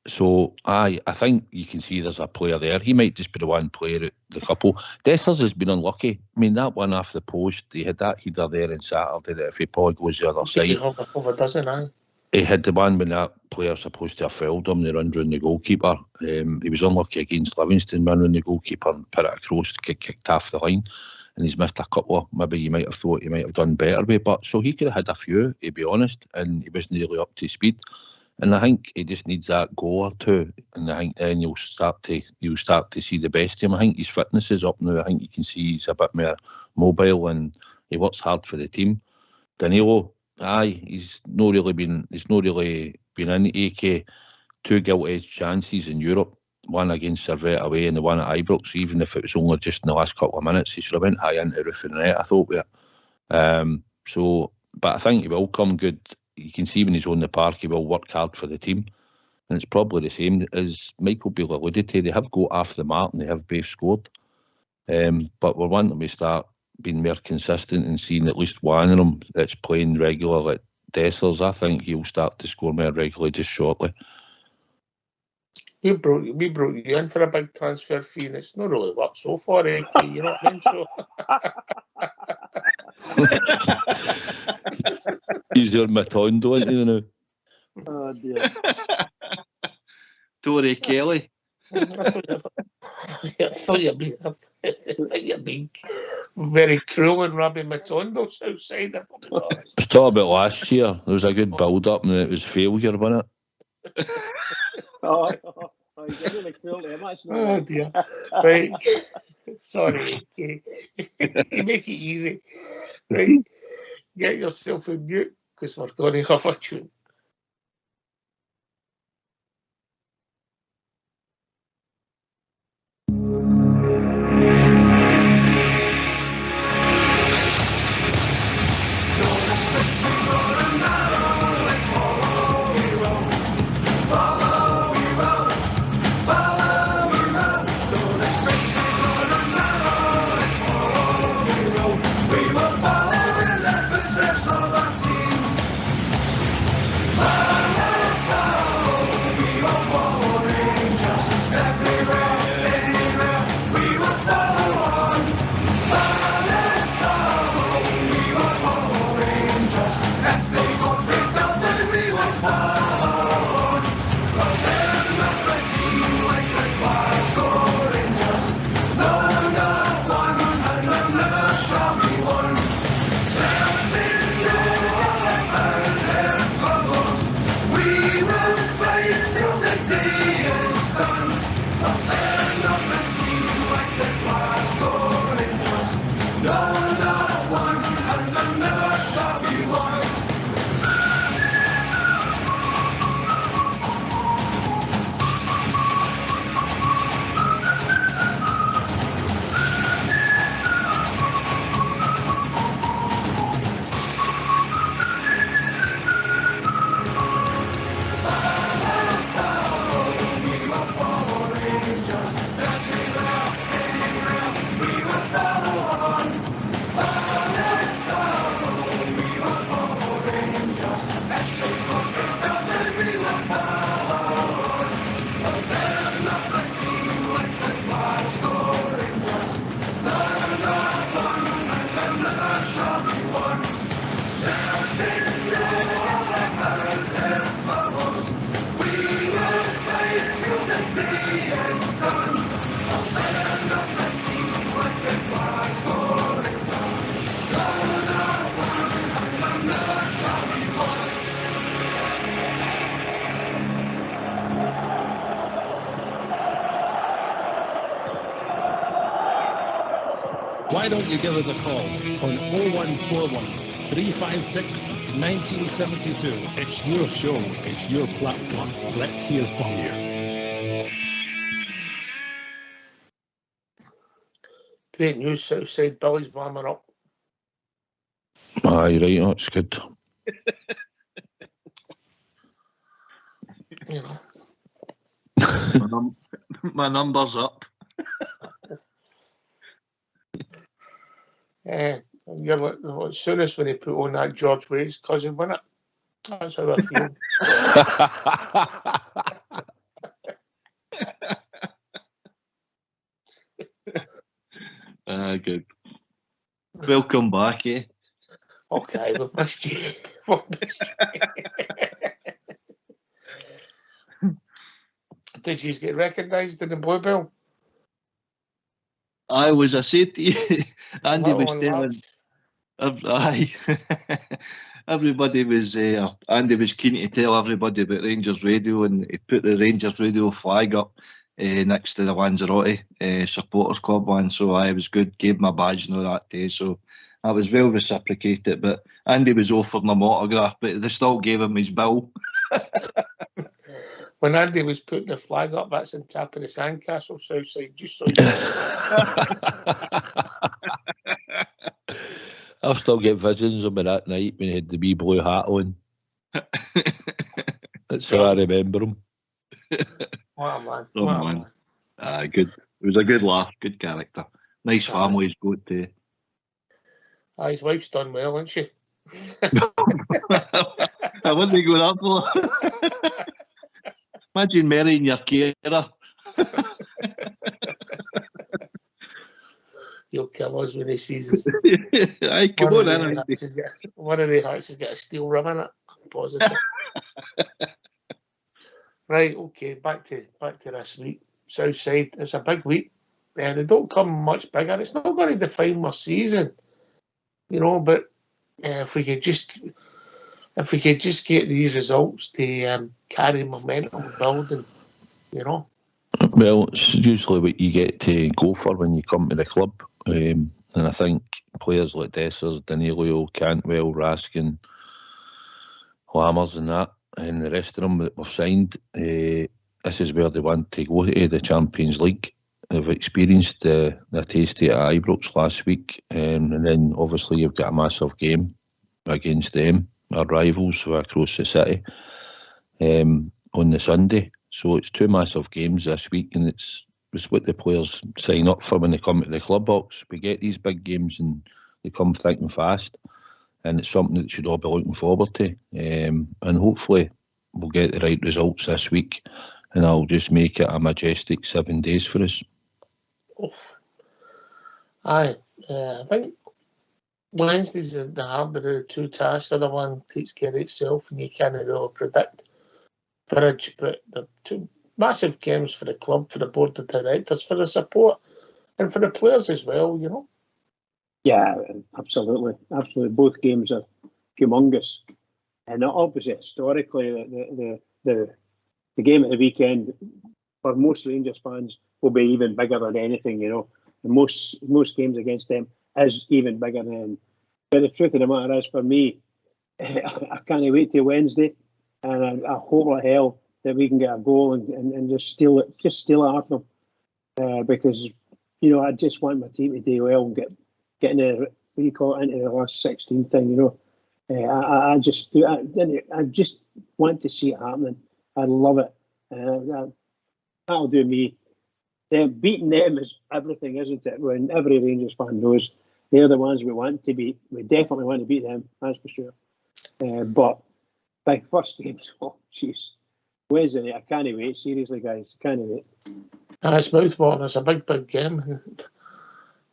So, I think you can see there's a player there. He might just be the one player at the couple. Dessers has been unlucky. I mean, that one off the post, he had that header there on Saturday that if he probably goes the other side. Over doesn't, aye. He had the one when that player supposed to have fouled him, they run round the goalkeeper. He was unlucky against Livingston, run round the goalkeeper and put it across, kicked off the line. And he's missed a couple. Maybe you might have thought he might have done better with, but so he could have had a few, to be honest, and he wasn't really up to speed. And I think he just needs that goal or two, and I think then you'll start to see the best of him. I think his fitness is up now. I think you can see he's a bit more mobile and he works hard for the team. Danilo, he's not really been in AK. 2 gilt-edged chances in Europe, one against Servette away and the one at Ibrox. Even if it was only just in the last couple of minutes, he should have went high into Roof and net, I thought, with it. But I think he will come good. You can see when he's on the park, he will work hard for the team. And it's probably the same as Michael Beale alluded to. They have got off the mark and they have both scored. But we're wanting to start being more consistent and seeing at least one of them that's playing regular, like Dessers. I think he'll start to score more regularly just shortly. We brought you in for a big transfer fee, and it's not really worked so far, you know what I mean? So He's your Matondo, isn't he, now? Oh dear. Tory Kelly. I thought you'd be very cruel and Rabbi Matondo's outside. I was talking about last year. There was a good build-up and it was failure, wasn't it? You're really cruel to him. Oh dear. Right. Sorry, Katie. You make it easy. Right. Get yourself in mute because we're going to have a tune. why don't you give us a call on 0141 356 1972. It's your show, it's your platform. Let's hear from you. Great news, Southside. Billy's warming up. Aye, right, that's good. You know. My number's up. You're like, as soon as when they put on that George Wade's cousin, win it. That's how I feel. Good. Welcome back, eh? Okay, we've missed you. We've missed you. Did you get recognised in the Bluebell? I said to you, Andy was telling. Aye. Everybody was Andy was keen to tell everybody about Rangers Radio, and he put the Rangers Radio flag up next to the Lanzarote supporters club one. So I was good, gave my badge and all that day. So I was well reciprocated. But Andy was offering him autograph, but they still gave him his bill. When Andy was putting the flag up, that's on top of the sandcastle, Southside, just so you know. I'll still get visions of me that night when he had the wee blue hat on. That's how I remember him. What a man. Oh, What a man. man. Good. It was a good laugh, good character. Nice family he's got too. His wife's done well, isn't she? I wouldn't go that far. Imagine marrying your carer. He'll kill us when he sees us. Aye, come on in. One of the hats has got a steel rim in it. I'm positive. Right, okay, back to this week. Southside, it's a big week. They don't come much bigger. It's not going to define my season, you know. But if we could just get these results to carry momentum building, you know. Well, it's usually what you get to go for when you come to the club. And I think players like Dessers, Danilo, Cantwell, Raskin, Lammers and that, and the rest of them that we've signed, this is where they want to go to, the Champions League. They've experienced the tasty at Ibrox last week, and then obviously you've got a massive game against them, our rivals across the city, on the Sunday. So it's two massive games this week, and it's what the players sign up for when they come to the club box. We get these big games and they come thick and fast, and it's something that they should all be looking forward to. And hopefully we'll get the right results this week, and I'll just make it a majestic 7 days for us. Aye, I think Wednesday's the harder of the two tasks. The other one takes care of itself, and you can't really predict Bridge, but the two massive games for the club, for the board of directors, for the support, and for the players as well, you know. Yeah, absolutely. Both games are humongous, and obviously historically, the game at the weekend for most Rangers fans will be even bigger than anything, you know. And most games against them is even bigger than. But the truth of the matter is, for me, I can't wait till Wednesday. And I hope like hell that we can get a goal and just steal it off them, because you know I just want my team to do well and get into into the last 16 thing. You know, I just want to see it happening. I love it. That'll do me. Beating them is everything, isn't it? When every Rangers fan knows they're the ones we want to beat. We definitely want to beat them. That's for sure. But big first games. Oh, jeez. Wednesday, I can't wait. Seriously, guys. Can't wait. It's mouthwatering. It's a big game.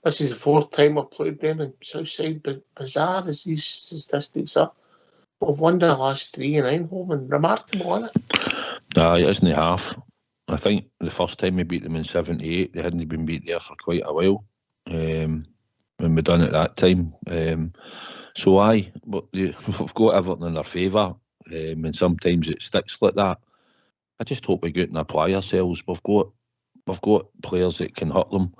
This is the fourth time I've played them in Southside, but bizarre as these statistics are. We've won the last 3 in Eindhoven. Remarkable, isn't it? Aye, it isn't half. I think the first time we beat them in 78, they hadn't been beat there for quite a while. When we done it that time. So aye, but we've got everything in our favour. And sometimes it sticks like that. I just hope we go out and apply ourselves. We've got players that can hurt them,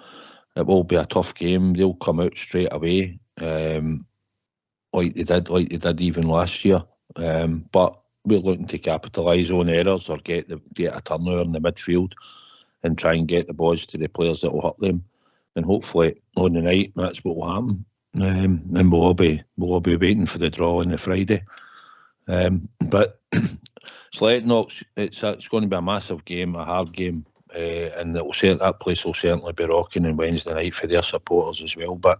it will be a tough game. They'll come out straight away, like they did even last year. But we're looking to capitalise on errors or get a turnover in the midfield and try and get the balls to the players that will hurt them. And hopefully on the night that's what will happen. And we'll all be waiting for the draw on the Friday. But Slettenhawks, it's going to be a massive game, a hard game, and that place will certainly be rocking on Wednesday night for their supporters as well. But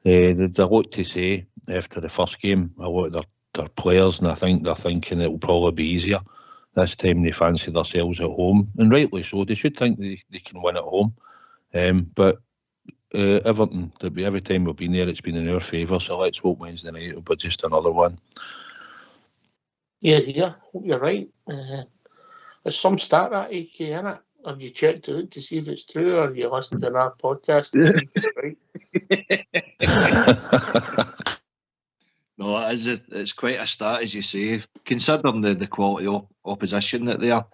there's a lot to say after the first game. A lot of their players, and I think they're thinking it will probably be easier this time. They fancy themselves at home, and rightly so. They should think they can win at home. But Everton, every time we've been there, it's been in our favour. So let's hope Wednesday night it'll be just another one. Yeah, hope you're right. There's some stat that AK in it. Have you checked it out to see if it's true, or you listened to our podcast to see if it's right? No, it's quite a stat, as you say, considering the quality of opposition that they are.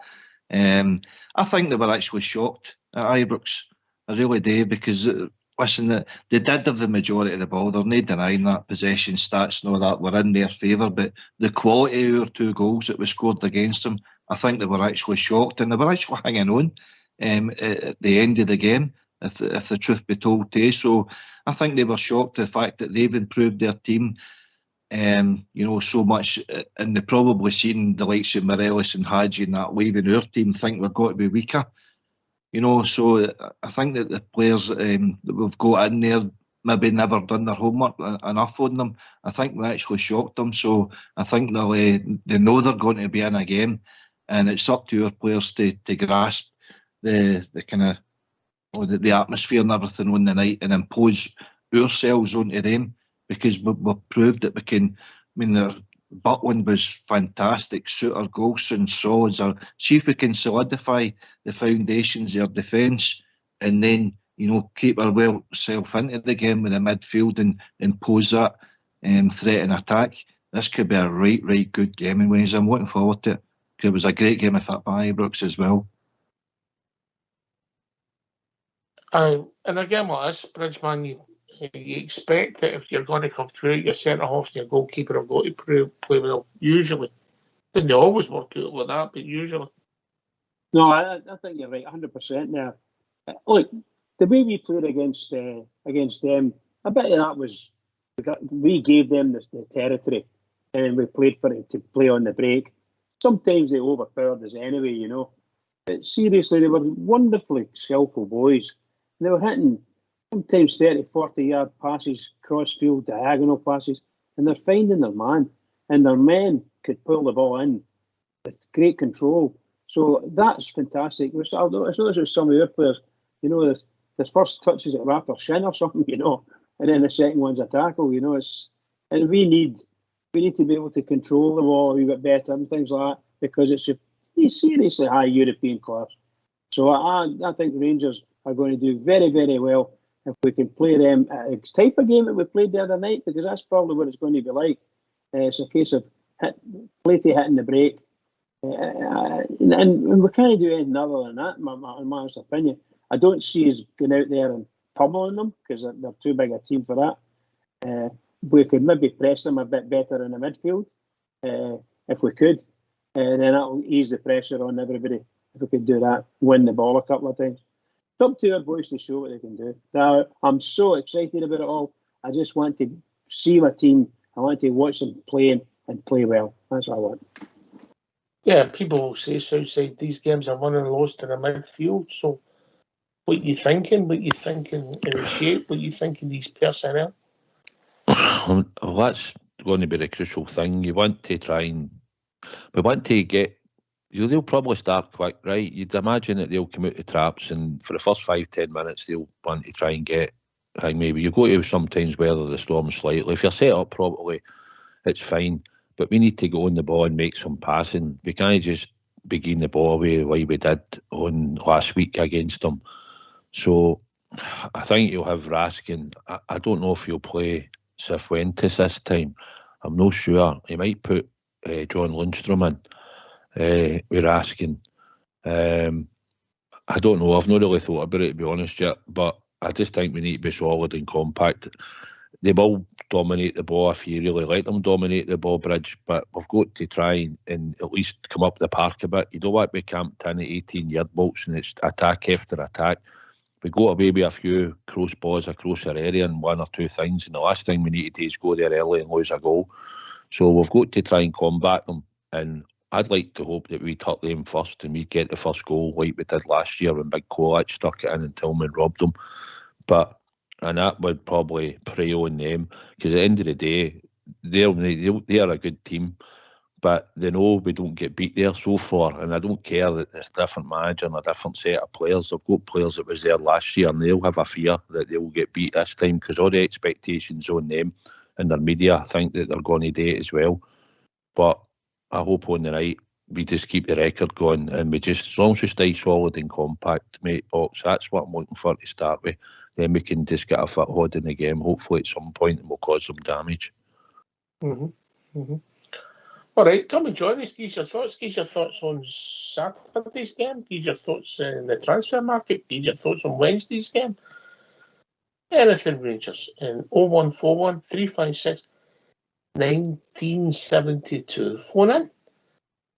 I think they were actually shocked at Ibrox. I really do, because listen, they did have the majority of the ball. They're not denying that. Possession stats and all that were in their favour, but the quality of our 2 goals that were scored against them, I think they were actually shocked, and they were actually hanging on at the end of the game, if the truth be told too. So I think they were shocked at the fact that they've improved their team so much, and they probably seen the likes of Morelos and Hadji and that leaving our team think we've got to be weaker. So I think that the players that we've got in there maybe never done their homework enough on them. I think we actually shocked them. So I think they know they're going to be in a game, and it's up to our players to grasp the kind of the atmosphere and everything on the night and impose ourselves onto them, because we've proved that we can. I mean, Butland was fantastic. Suter, Golson, Solids. See if we can solidify the foundations of our defence, and then keep ourselves into the game with the midfield and impose that threat and attack. This could be a right good game in Wednesday. I'm looking forward to it. It was a great game at Ibrox as well. In a game like this, Bridgeman, you expect that if you're going to come through, your centre-half and your goalkeeper have got to play well, usually. Doesn't always work out like that, but usually. No, I think you're right, 100% now. Look, the way we played against them, a bit of that was, we gave them the territory, and we played for it to play on the break. Sometimes they overpowered us anyway, But seriously, they were wonderfully skillful boys. They were hitting sometimes 30, 40-yard passes, cross-field, diagonal passes, and they're finding their man. And their men could pull the ball in with great control. So that's fantastic. I noticed with some of our players, the first touch is at wrapped or shin or something, and then the second one's a tackle, and we need to be able to control the ball a wee bit better and things like that, because it's seriously high European class. So I think Rangers are going to do very, very well if we can play them at a type of game that we played the other night, because that's probably what it's going to be like. It's a case of Platey hitting the break. And we can't do anything other than that, in my honest opinion. I don't see us going out there and pummeling them, because they're too big a team for that. We could maybe press them a bit better in the midfield, if we could. And then that'll ease the pressure on everybody if we could do that, win the ball a couple of times. It's up to our boys to show what they can do. Now, I'm so excited about it all. I just want to see my team. I want to watch them playing and play well. That's what I want. Yeah, people will say, Southside, these games are won and lost in the midfield. So what you thinking? What you thinking in the shape? What you thinking these personnel? Well, that's going to be the crucial thing. We want to get, they'll probably start quick, right? You'd imagine that they'll come out the traps, and for the first 5-10 minutes, they'll want to try and get, maybe you go to sometimes weather the storm slightly. If you're set up properly, it's fine. But we need to go on the ball and make some passing. We can't just begin the ball away like we did on last week against them. So I think you'll have Raskin. I don't know if he'll play Cifuentes this time. I'm not sure. He might put John Lundstrom in with Raskin. I don't know. I've not really thought about it, to be honest, yet. But I just think we need to be solid and compact. They will dominate the ball if you really let them dominate the ball, Bridge, but we've got to try and at least come up the park a bit. You don't want to be camped in at 18-yard bolts and it's attack after attack. We got away with a few cross balls across our area and one or two things, and the last thing we need to do is go there early and lose a goal. So we've got to try and combat them, and I'd like to hope that we tuck them first and we get the first goal like we did last year when Big Kolach stuck it in and Tillman robbed them. And that would probably prey on them, because at the end of the day, they're a good team, but they know we don't get beat there so far, and I don't care that there's a different manager and a different set of players. They've got players that was there last year, and they'll have a fear that they will get beat this time, because all the expectations on them and their media think that they're going to do it as well. But I hope on the night we just keep the record going, and we just, as long as we stay solid and compact, mate, Box, that's what I'm looking for to start with. Then we can just get a foothold in the game, hopefully at some point, and we'll cause some damage. Mm-hmm. Mm-hmm. All right, come and join us. Give your thoughts. Give your thoughts on Saturday's game. Give your thoughts in the transfer market. Give your thoughts on Wednesday's game. Anything Rangers in 0141 356 1972. Phone in.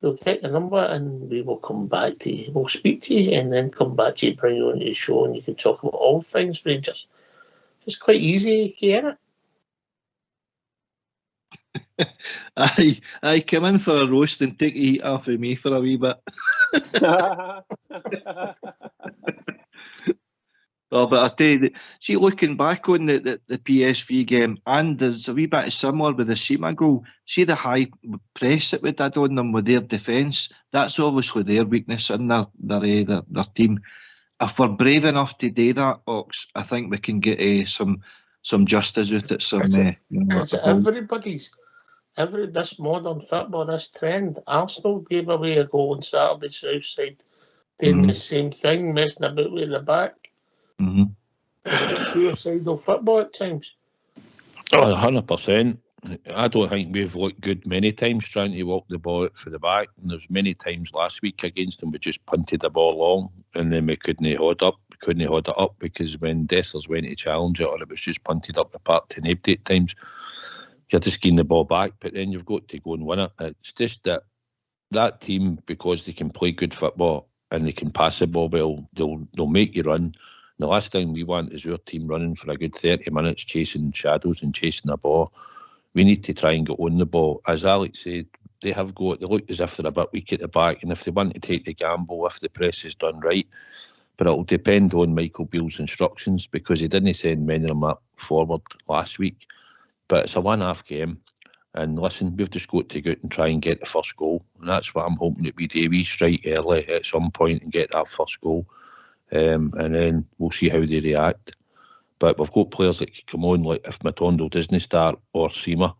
We'll get the number and we will come back to you. We'll speak to you and then come back to you, bring you on to the show, and you can talk about all things Rangers. It's quite easy, isn't it? I come in for a roast and take the heat off of me for a wee bit. Oh, but I tell you, see, looking back on the PSV game, and there's a wee bit similar with the Sima goal. See the high press that we did on them with their defence. That's obviously their weakness in their team. If we're brave enough to do that, Ox, I think we can get some justice out at some. It's everybody's. This modern football, this trend. Arsenal gave away a goal on Saturday, Southside, doing the same thing, messing about with the back. Mm-hmm. It's suicidal football at times. 100%. I don't think we've looked good many times trying to walk the ball out for the back. And there's many times last week against them we just punted the ball long and then we couldn't hold up. We couldn't hold it up because when Dessers went to challenge it, or it was just punted up the park to nobody at times, you're just getting the ball back, but then you've got to go and win it. It's just that team, because they can play good football and they can pass the ball well, they'll make you run. The last thing we want is our team running for a good 30 minutes chasing shadows and chasing the ball. We need to try and get on the ball. As Alex said, they look as if they're a bit weak at the back, and if they want to take the gamble, if the press is done right. But it'll depend on Michael Beale's instructions, because he didn't send many of them up forward last week. But it's a one-half game. And listen, we've just got to go out and try and get the first goal. And that's what I'm hoping that we do. We strike early at some point and get that first goal. And then we'll see how they react. But we've got players that could come on, like if Matondo doesn't start, or Sima,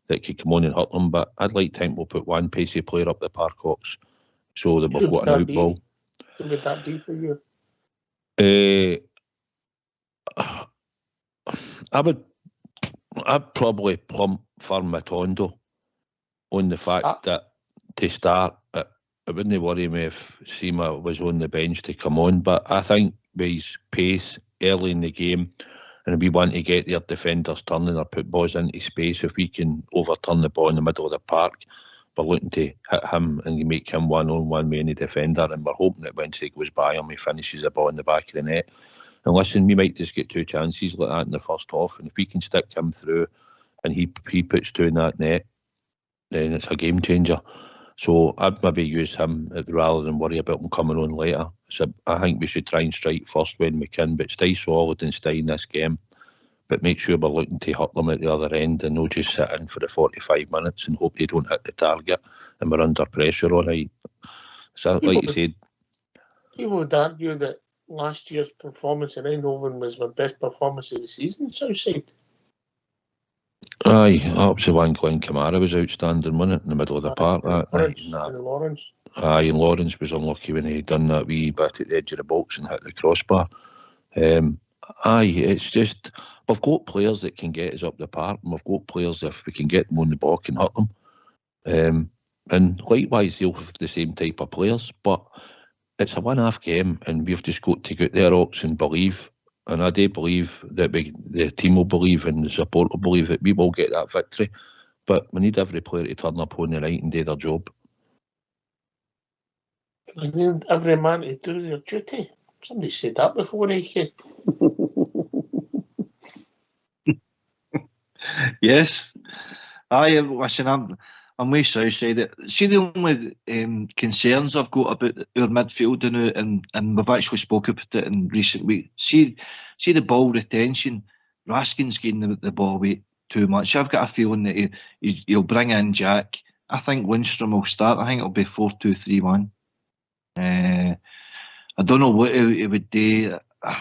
that could come on and hurt them. But I'd like to think we'll put one pacey player up the Parcox so that we've got an out ball. Who would that be for you? I'd probably plump for Matondo on the fact that to start, it wouldn't worry me if Sima was on the bench to come on, but I think with his pace early in the game, and we want to get their defenders turning or put balls into space, if we can overturn the ball in the middle of the park, we're looking to hit him and make him one-on-one with any defender, and we're hoping that once he goes by him, he finishes the ball in the back of the net. And listen, we might just get 2 chances like that in the first half, and if we can stick him through and he puts 2 in that net, then it's a game changer. So I'd maybe use him rather than worry about him coming on later. So I think we should try and strike first when we can, but stay solid and stay in this game. But make sure we're looking to hurt them at the other end and not just sit in for the 45 minutes and hope they don't hit the target and we're under pressure all night. So like you said, people would argue that last year's performance in Eindhoven was my best performance of the season, Southside. Aye, up to one Glenn Kamara was outstanding, wasn't it, in the middle of the park that night? And Lawrence. Aye, and Lawrence was unlucky when he done that wee bit at the edge of the box and hit the crossbar. Aye, it's just, we've got players that can get us up the park, and we've got players, if we can get them on the ball, can hurt them. And likewise, they'll have the same type of players, but it's a one-half game, and we've just got to go out there, Ox, and believe and I do believe that the team will believe and the support will believe that we will get that victory. But we need every player to turn up on the night and do their job. I need every man to do their duty. Somebody said that before, AK. Yes. Listen, I'm way south side. See, the only concerns I've got about our midfield now, and we've actually spoken about it in recent weeks. See the ball retention. Raskin's getting the ball away too much. I've got a feeling that he'll bring in Jack. I think Lindstrom will start. I think it'll be 4-2-3-1. I don't know what he would do. I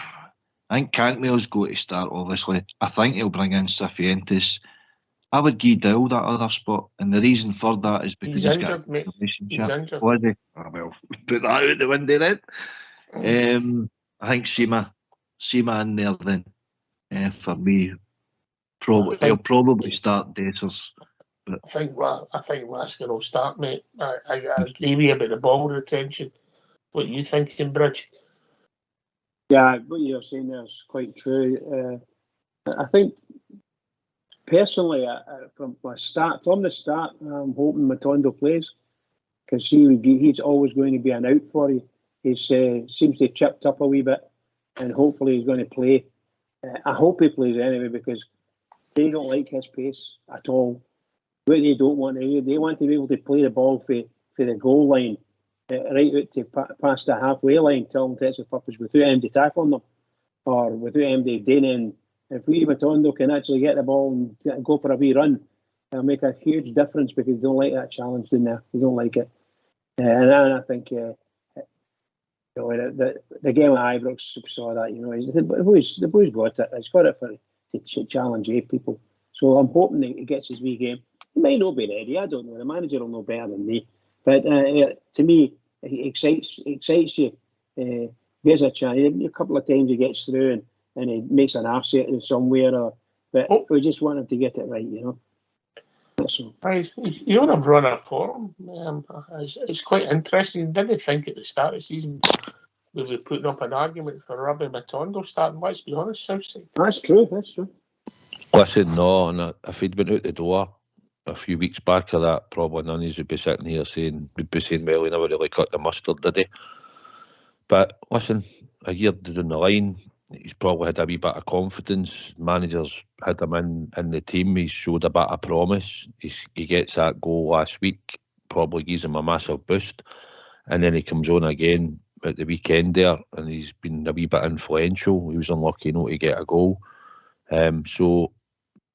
think Cantwell's going to start, obviously. I think he'll bring in Cifuentes. I would give Dow that other spot, and the reason for that is because He's got injured, mate. a relationship. He's injured. Was he? Oh, well, put that out the window then. I think Seema in there then. For me, he'll probably start Dessers. But I think Raskin will start, mate. I agree with you about the ball retention. What you thinking, Bridge? Yeah, what you're saying there is quite true. I think personally, from the start, I'm hoping Matondo plays, because he's always going to be an out for you. He seems to have chipped up a wee bit, and hopefully he's going to play. I hope he plays anyway, because they don't like his pace at all. What they don't want to do, they want to be able to play the ball for the goal line, right out to past the halfway line, till them takes a purpose, without him to tackle them, or without him to do anything. If we Matondo can actually get the ball and go for a wee run, it'll make a huge difference, because they don't like that challenge in there. They don't like it. And I think the game at Ibrox saw that. The boys got it. It's got it to challenge people. So I'm hoping that he gets his wee game. He might not be ready. I don't know. The manager will know better than me. But to me, it excites you. There's a chance. A couple of times he gets through and he makes an arse at it somewhere. But we just want him to get it right, That's all. You're on a runner for him. It's quite interesting. Didn't think at the start of the season we were putting up an argument for Robbie Matondo starting. Let's be honest, Southside. That's true. Listen, no, and if he'd been out the door a few weeks back or that, probably none of us would be sitting here saying, well, he never really cut the mustard, did he? But listen, a year down the line, he's probably had a wee bit of confidence. Managers had him in the team. He's showed a bit of promise. He gets that goal last week, probably gives him a massive boost. And then he comes on again at the weekend there, and he's been a wee bit influential. He was unlucky not to get a goal. So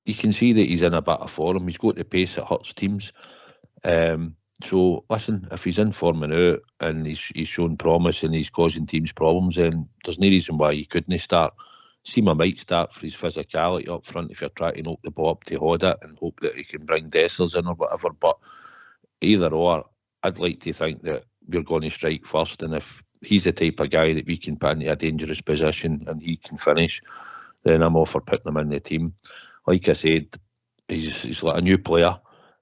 you can see that he's in a bit of form. He's got the pace that hurts teams. So listen, if he's in form and out, and he's shown promise and he's causing teams problems, then there's no reason why he couldn't start. Seema might start for his physicality up front if you're trying to knock the ball up to hold it and hope that he can bring Dessers in or whatever. But either or, I'd like to think that we're going to strike first, and if he's the type of guy that we can put into a dangerous position and he can finish, then I'm all for putting him in the team. Like I said, he's like a new player,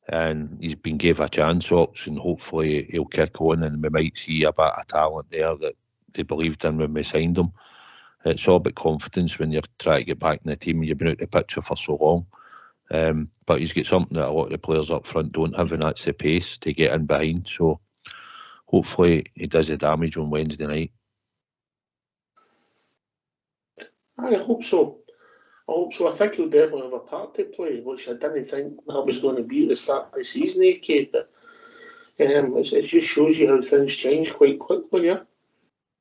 and he's been gave a chance, and hopefully he'll kick on, and we might see a bit of talent there that they believed in when we signed him. It's all about confidence when you're trying to get back in the team and you've been out the picture for so long. But he's got something that a lot of the players up front don't have, and that's the pace to get in behind. So hopefully he does the damage on Wednesday night. I hope so. I think he'll definitely have a part to play, which I didn't think that was going to be at the start of the season, AK. But it just shows you how things change quite quickly, yeah?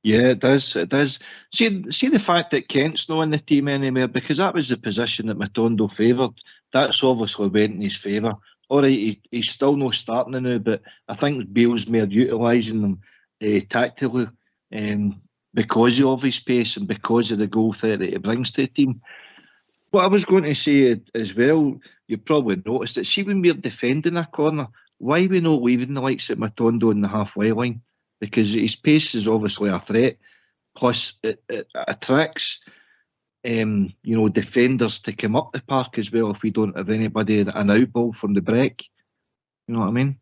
yeah, it does. See the fact that Kent's not in the team anymore, because that was the position that Matondo favoured. That's obviously went in his favour. All right, he's still not starting now, but I think Bale's more utilising them tactically because of his pace and because of the goal threat that he brings to the team. What I was going to say as well, you probably noticed it. See, when we're defending a corner, why are we not leaving the likes of Matondo in the halfway line? Because his pace is obviously a threat. Plus, it attracts defenders to come up the park as well if we don't have anybody an out ball from the break. You know what I mean?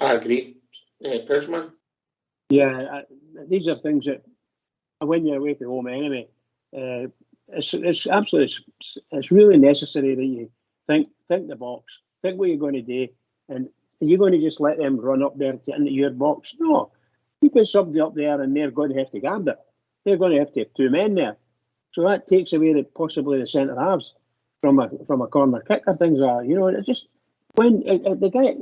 I agree. Persman? Yeah, these are things that when you're away from home anyway, it's absolutely, it's really necessary that you think the box, think what you're going to do, and you're going to just let them run up there to get into your box. No, you put somebody up there and they're going to have to guard it. They're going to have two men there. So that takes away possibly the centre halves from a corner kick or things like that. You know, it's just when the guy,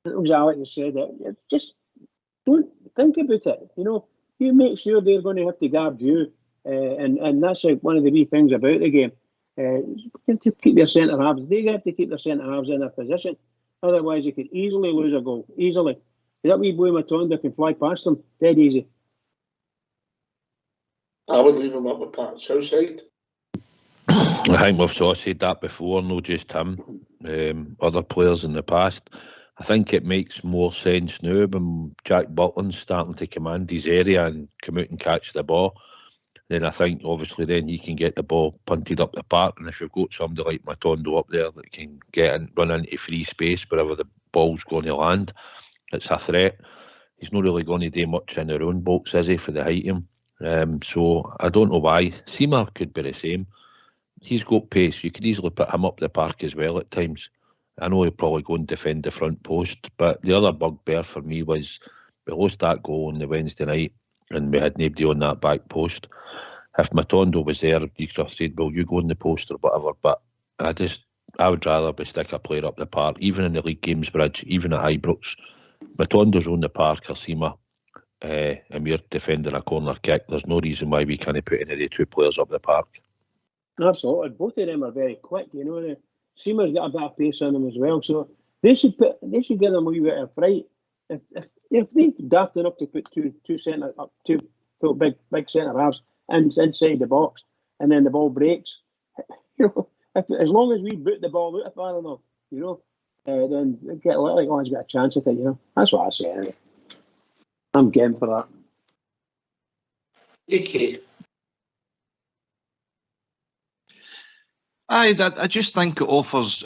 it was Alex who said it, just don't think about it. You know, you make sure they're going to have to guard you, and that's one of the wee things about the game. To keep their centre halves, they have to keep their centre halves in their position. Otherwise, you could easily lose a goal. Easily, that wee boy Matondo can fly past them dead easy. I would leave him up with Pat Southside. I think we've sort of said that before, not just him, other players in the past. I think it makes more sense now when Jack Butland's starting to command his area and come out and catch the ball. Then I think obviously then he can get the ball punted up the park, and if you've got somebody like Matondo up there that can get in, run into free space wherever the ball's going to land, it's a threat. He's not really going to do much in their own box, is he, for the height of him? So I don't know why. Seamer could be the same. He's got pace. You could easily put him up the park as well at times. I know he'll probably go and defend the front post, but the other bugbear for me was we lost that goal on the Wednesday night and we had nobody on that back post. If Matondo was there, you could have said, well, you go on the post or whatever, but I would rather be stick a player up the park, even in the league games bridge, even at Ibrox. Matondo's on the park or Seamer, and we're defending a corner kick. There's no reason why we can't put any of the two players up the park. Absolutely. Both of them are very quick, you know. Seamer's got a bit of pace on them as well, so they should give them a wee bit of fright. If they daft enough to put two big centre halves inside the box, and then the ball breaks, you know, as long as we boot the ball out far enough, you know, then get like one's got a chance at it, you know. That's what I say anyway. I'm game for that. Okay. I just think it offers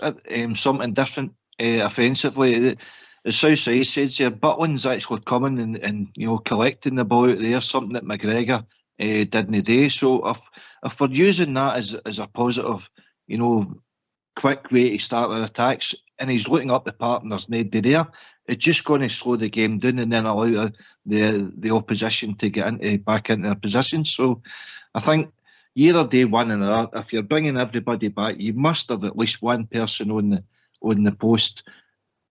something different offensively. As Southside says here, Butland's actually coming and you know, collecting the ball out there, something that McGregor didn't do. So if we're using that as a positive, you know, quick way to start our attacks, and he's looking up the park and there's nobody there, it's just going to slow the game down and then allow the opposition to get back into their position. So I think either day one and another, if you're bringing everybody back, you must have at least one person on the post.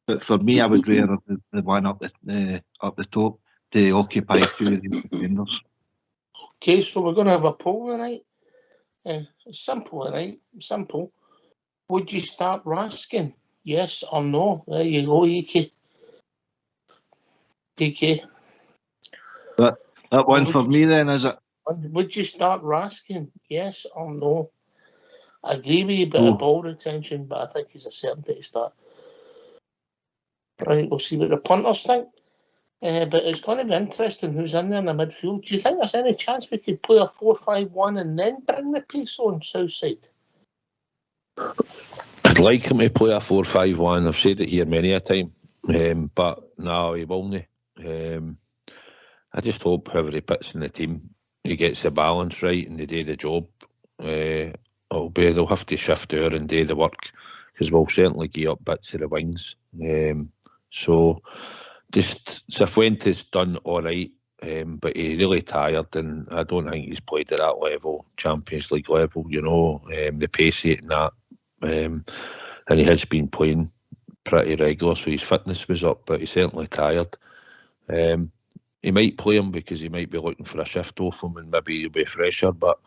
But for me, I would rather the one up the top to occupy two of the defenders. Okay, so we're going to have a poll tonight. Simple tonight. Simple. Would you start Raskin? Yes or no? There you go, EK. EK. That one for me then, is it? Would you start Raskin? Yes or no? I agree with you about a ball retention, but I think he's a certainty to start. Right, we'll see what the punters think. But it's going to be interesting who's in there in the midfield. Do you think there's any chance we could play a 4-5-1 and then bring the pace on Southside? I'd like him to play a 4-5-1. I've said it here many a time, but no, he won't. I just hope whoever he puts in the team, he gets the balance right and they do the job. They'll have to shift out and do the work, because we'll certainly give up bits of the wings. So just Cifuentes done all right, but he's really tired, and I don't think he's played at that level, Champions League level, you know, the pace and that. And he has been playing pretty regular, so his fitness was up, but he's certainly tired. He might play him because he might be looking for a shift off him and maybe he'll be fresher, but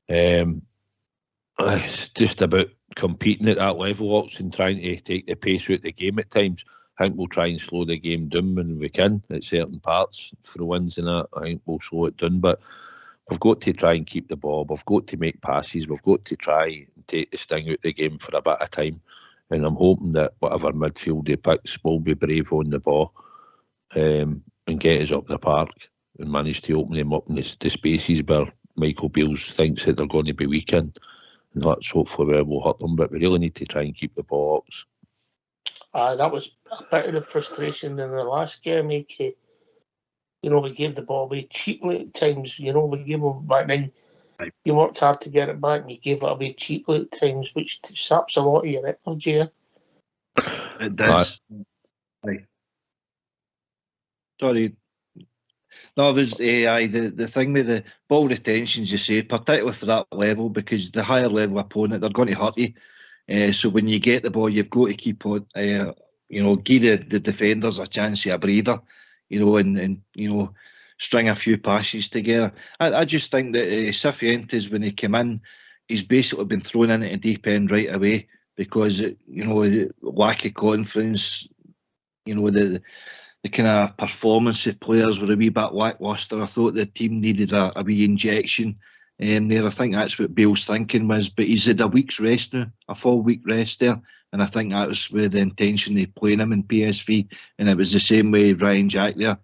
it's just about competing at that level, and trying to take the pace out of the game at times. I think we'll try and slow the game down when we can at certain parts for the wins and that. I think we'll slow it down, but we've got to try and keep the ball. We've got to make passes. We've got to try and take the sting out of the game for a bit of time. And I'm hoping that whatever midfield he picks will be brave on the ball and get us up the park and manage to open them up in the spaces where Michael Beales thinks that they're going to be weak in. And that's hopefully where we'll hurt them. But we really need to try and keep the ball up. That was a bit of the frustration in the last game, AK. You know, we gave the ball away cheaply at times. You know, we gave them back then. Right. You worked hard to get it back and you gave it away cheaply at times, which saps a lot of your energy. It does. Right. Sorry. No, it was the thing with the ball retentions, you say, particularly for that level, because the higher level opponent, they're going to hurt you. So when you get the ball, you've got to keep on, give the defenders a chance of a breather, and string a few passes together. I just think that Cifuentes, when he came in, he's basically been thrown into the deep end right away because, lack of confidence, the kind of performance of players were a wee bit lacklustre. I thought the team needed a wee injection there. I think that's what Bale's thinking was, but he's had a week's rest now, a full week rest there, and I think that was with the intention of playing him in PSV, and it was the same way Ryan Jack there.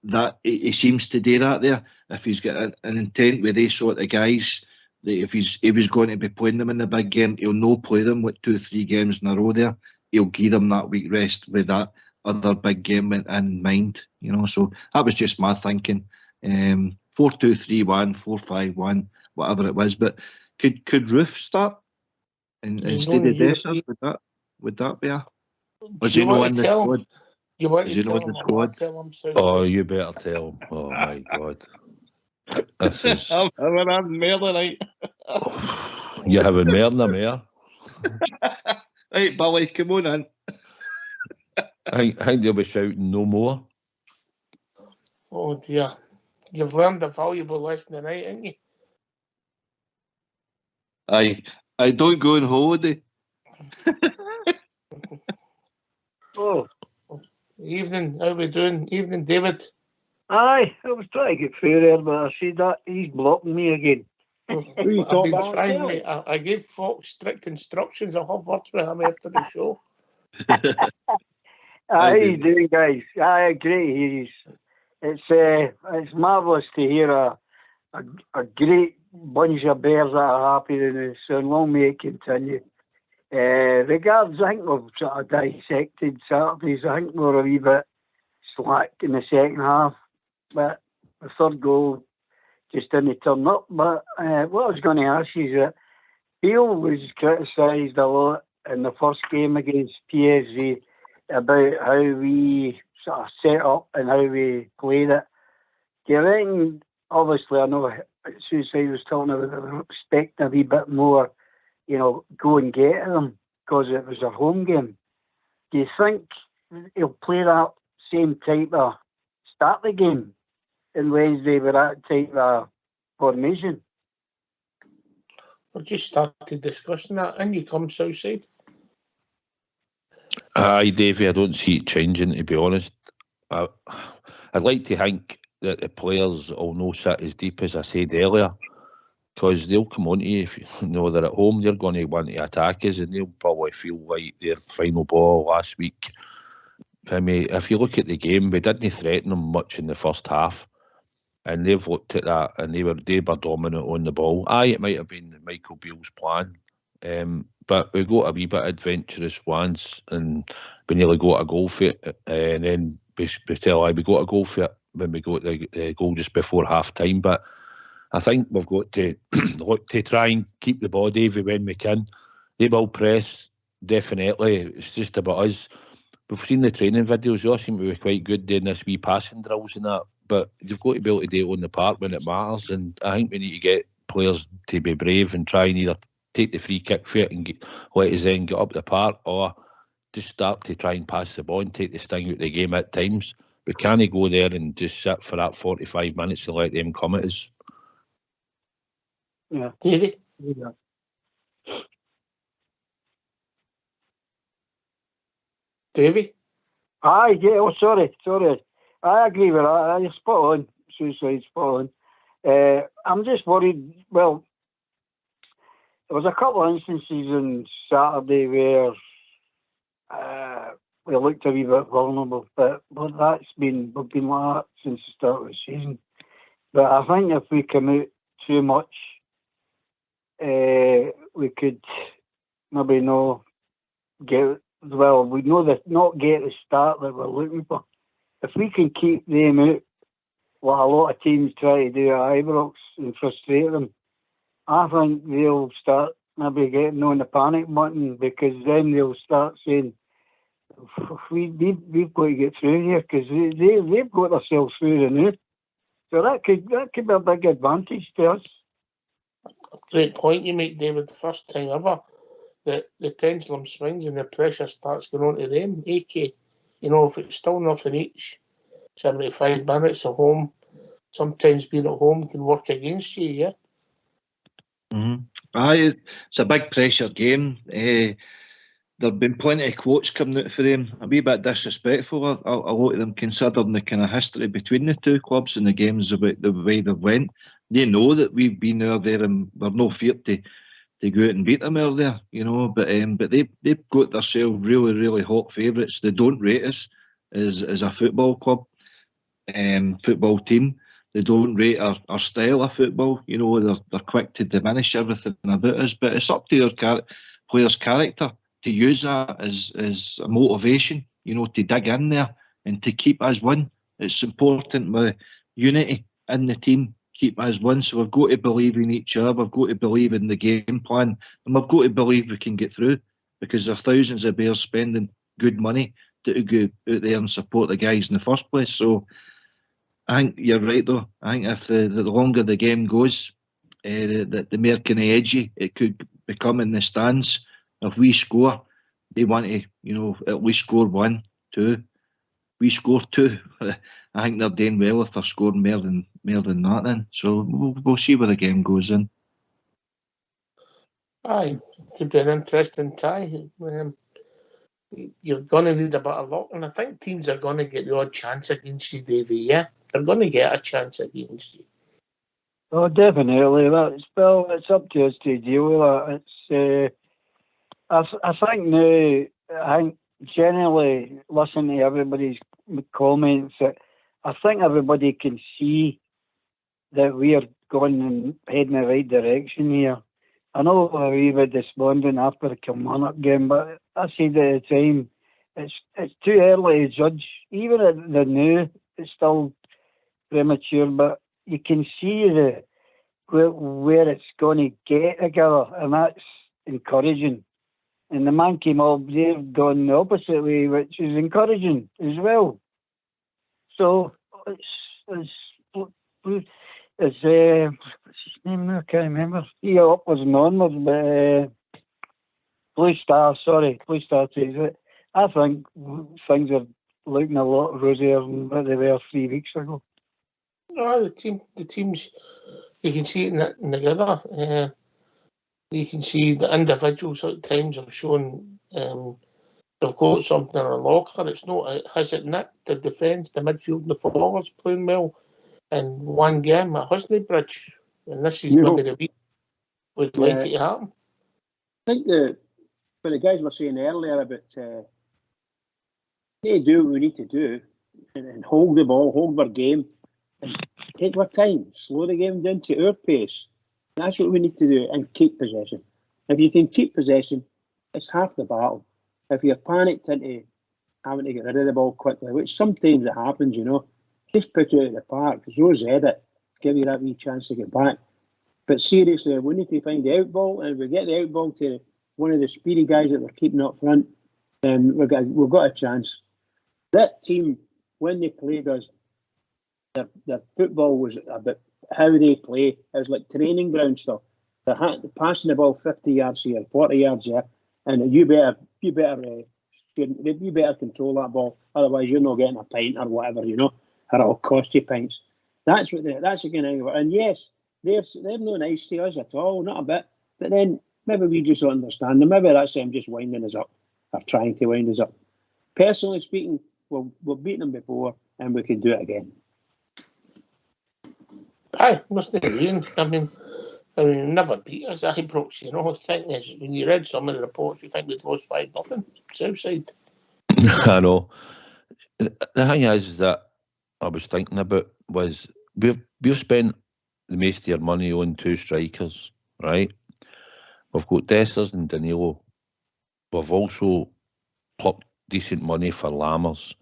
That he seems to do that there. If he's got an intent with these sort of guys, that if he was going to be playing them in the big game, he'll no play them with 2-3 games in a row there. He'll give them that week rest with that other big game in mind, so that was just my thinking. 4-2-3-1, 4-5-1, whatever it was. But could Roof start instead of Dessert? Would that be a? Was he no in the squad? You want to tell him? Or not tell him? Oh, you better tell him. Oh my God, this is. I'm having more tonight. You're having more than a mare. Right, Billy, come on in. I think they'll be shouting no more. Oh dear. You've learned a valuable lesson tonight, haven't you? I don't go on holiday. Oh. Evening, how we doing? Evening, David. Aye, I was trying to get through there, but I see that he's blocking me again. I've been trying, mate. I gave Fox strict instructions. I'll have words with him after the show. How you doing, guys? Aye, great. It's marvellous to hear a great bunch of bears that are happy, and so long may it continue. Regards, I think we've sort of dissected Saturdays. I think we're a wee bit slack in the second half, but the third goal just didn't turn up. But what I was going to ask you is that Bale was criticised a lot in the first game against PSV about how we sort of set up and how we played it. Do you reckon, obviously I know Suicide was talking about they were expecting a wee bit more, go and get them because it was their home game. Do you think he'll play that same type of start the game in Wednesday with that type of formation? We just started discussing that, and you come Southside. Aye, Davey, I don't see it changing, to be honest. I'd like to think that the players will not sit as deep as I said earlier, because they'll come on to you if they're at home. They're going to want to attack us, and they'll probably feel like their final ball last week. I mean, if you look at the game, we didn't threaten them much in the first half, and they've looked at that, and they were dominant on the ball. Aye, it might have been Michael Beale's plan, but we got a wee bit adventurous once, and we nearly got a goal for it, and then we got a goal for it when we got the goal just before half time. But I think we've got to look to try and keep the ball, Davey, when we can. They will press, definitely. It's just about us. We've seen the training videos. They all seem to be quite good doing this wee passing drills and that. But you've got to be able to do it on the park when it matters. And I think we need to get players to be brave and try and either take the free kick for it and let us then get up the park, or just start to try and pass the ball and take the sting out of the game at times. We can't go there and just sit for that 45 minutes and let them come at us. Yeah. Davey? Yeah. Davey? Aye, yeah, sorry. I agree with that. You're spot on. Suicide, spot on. I'm just worried. Well, there was a couple of instances on Saturday where we looked a wee bit vulnerable, but we've been like that since the start of the season. But I think if we come out too much, we could maybe not get, we know that not get the start that we're looking for. If we can keep them out what a lot of teams try to do at Ibrox and frustrate them, I think they'll start maybe getting on the panic button, because then they'll start saying, we've got to get through here, because they've got themselves through the new. So that could be a big advantage to us. Great point you make, David. The first time ever that the pendulum swings and the pressure starts going on to them. AK, if it's still nothing each, 75 minutes at home, sometimes being at home can work against you, yeah? Mm-hmm. Aye, it's a big pressure game. There have been plenty of quotes coming out for them, a wee bit disrespectful, a lot of them, considering the kind of history between the two clubs and the games, about the way they went. They know that we've been there and we're no fear to go out and beat them out there, but they've got themselves really, really hot favourites. They don't rate us as a football club, football team. They don't rate our style of football. They're quick to diminish everything about us, but it's up to our players' character to use that as a motivation, to dig in there and to keep us one. It's important with unity in the team, keep us one. So we've got to believe in each other, we've got to believe in the game plan, and we've got to believe we can get through, because there are thousands of bears spending good money to go out there and support the guys in the first place. So I think you're right, though. I think if the longer the game goes, the more kind of edgy it could become in the stands. If we score, they want to, at least score 1, 2. We score 2. I think they're doing well if they're scoring more than that. Then, so we'll see where the game goes in. Aye, could be an interesting tie. You're going to need a bit of luck, and I think teams are going to get the odd chance against you, Davey. Yeah, they're going to get a chance against you. Oh, definitely. It's up to us to deal with that. It's I think now, generally listening to everybody's comments, that I think everybody can see that we are going and heading in the right direction here. I know a wee bit despondent after the Kilmarnock game, but I said at the time, it's too early to judge. Even at the new, it's still premature, but you can see where it's going to get together, and that's encouraging. And the man came up, they've gone the opposite way, which is encouraging as well. So it's what's his name now? I can't remember. He upwards and onwards, but Blue Star says it. I think things are looking a lot rosier than what they were 3 weeks ago. No, the teams, you can see it in together. You can see the individuals at times have shown they've got something in a locker. It's not, has it nicked the defence, the midfield, and the forwards playing well in one game at Husneybridge, and this is maybe the week would like it to happen. I think what the guys were saying earlier about they do what we need to do and hold the ball, hold our game, and take our time, slow the game down to our pace. That's what we need to do, and keep possession. If you can keep possession, it's half the battle. If you're panicked into having to get rid of the ball quickly, which sometimes it happens, just put it out of the park, Rose head it, give you that wee chance to get back. But seriously, we need to find the out ball, and if we get the out ball to one of the speedy guys that we're keeping up front, then we've got a chance. That team, when they played us, their football was about how they play. It was like training ground stuff. They're passing the ball 50 yards here, 40 yards here, and you better control that ball. Otherwise, you're not getting a pint or whatever, or it'll cost you pints. That's again. And yes, they're not nice to us at all, not a bit. But then maybe we just don't understand them. Maybe that's them just winding us up, or trying to wind us up. Personally speaking, we've beaten them before, and we can do it again. Aye, must not reason. I mean, never beat us at Ibrox, The thing is, when you read some of the reports, you think we'd lost 5-0 Southside. I know. The thing is that I was thinking about was we've spent the most of our money on 2 strikers, right? We've got Dessers and Danilo. We've also plucked decent money for Lammers.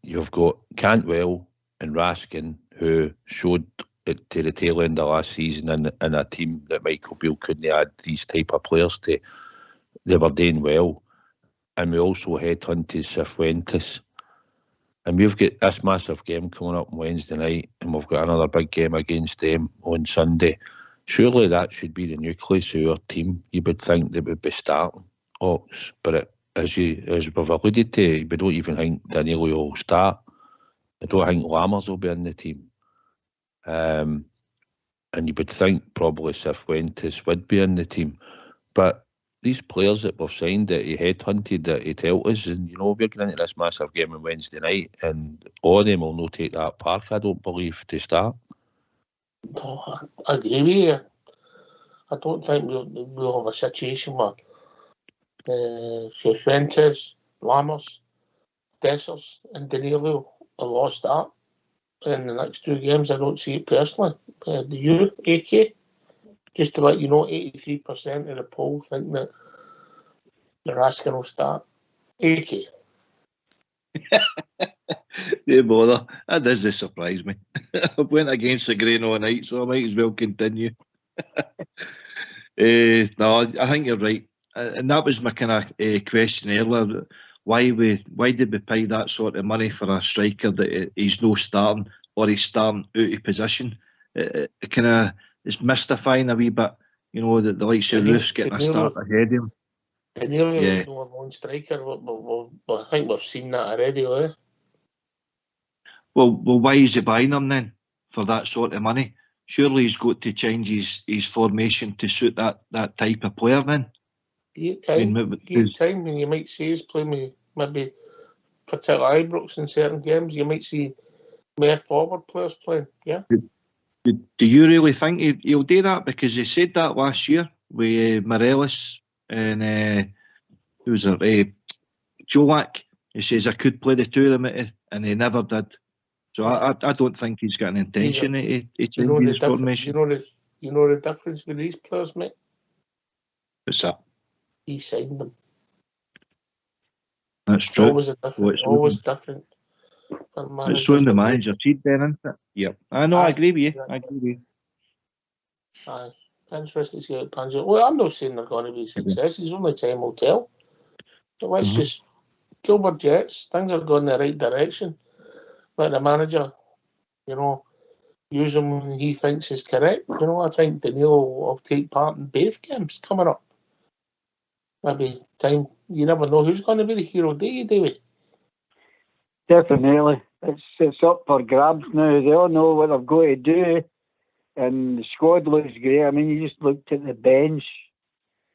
You've got Cantwell and Raskin, who showed it to the tail end of last season in a team that Michael Beale couldn't add these type of players to, they were doing well. And we also headhunted Cifuentes. And we've got this massive game coming up on Wednesday night, and we've got another big game against them on Sunday. Surely that should be the nucleus of our team. You would think they would be starting Ox, but as we've alluded to, we don't even think Danilo will start. I don't think Lammers will be in the team. And you would think probably Cifuentes would be in the team. But these players that we've signed, that he headhunted, that he told us, and we're going into this massive game on Wednesday night, and all of them will not take that park, I don't believe, to start. No, I agree with you. I don't think we'll have a situation where Cifuentes, Lammers, Dessers and Danilo are lost start in the next two games. I don't see it personally. Do you, AK? Just to let you know, 83% of the poll think that the Raskin will start. AK. No bother. That doesn't surprise me. I went against the grain all night, so I might as well continue. No, I think you're right. And that was my kind of question earlier. Why did we pay that sort of money for a striker that he's no starting, or he's starting out of position? It kind of is mystifying a wee bit, that the likes of Roof's getting a start ahead of him. Danilo is no lone striker, but I think we've seen that already, eh? Well, why is he buying him then for that sort of money? Surely he's got to change his formation to suit that type of player then. Give time, and you might see us playing with maybe particular Ibrox in certain games. You might see more forward players playing, yeah. Do you really think he'll do that? Because he said that last year with Morelos and who was it? Jolak. He says I could play the two of them, and he never did. So I don't think he's got an intention of changing his formation. You know the difference with these players, mate? What's that? He signed them. That's true. Always different. It's on the manager feed then, isn't it? Yep. I know, I agree with you. Exactly. I agree with you. Aye. Interesting to see how it pans out. Well, I'm not saying they're going to be successes. Only time will tell. But let's just Gilbert Jets. Things are going in the right direction. Let the manager, use him when he thinks is correct. I think Danilo will take part in both games coming up. Maybe time. You never know who's going to be the hero, do you, David? Definitely. It's up for grabs now. They all know what they've got to do. And the squad looks great. I mean, you just looked at the bench,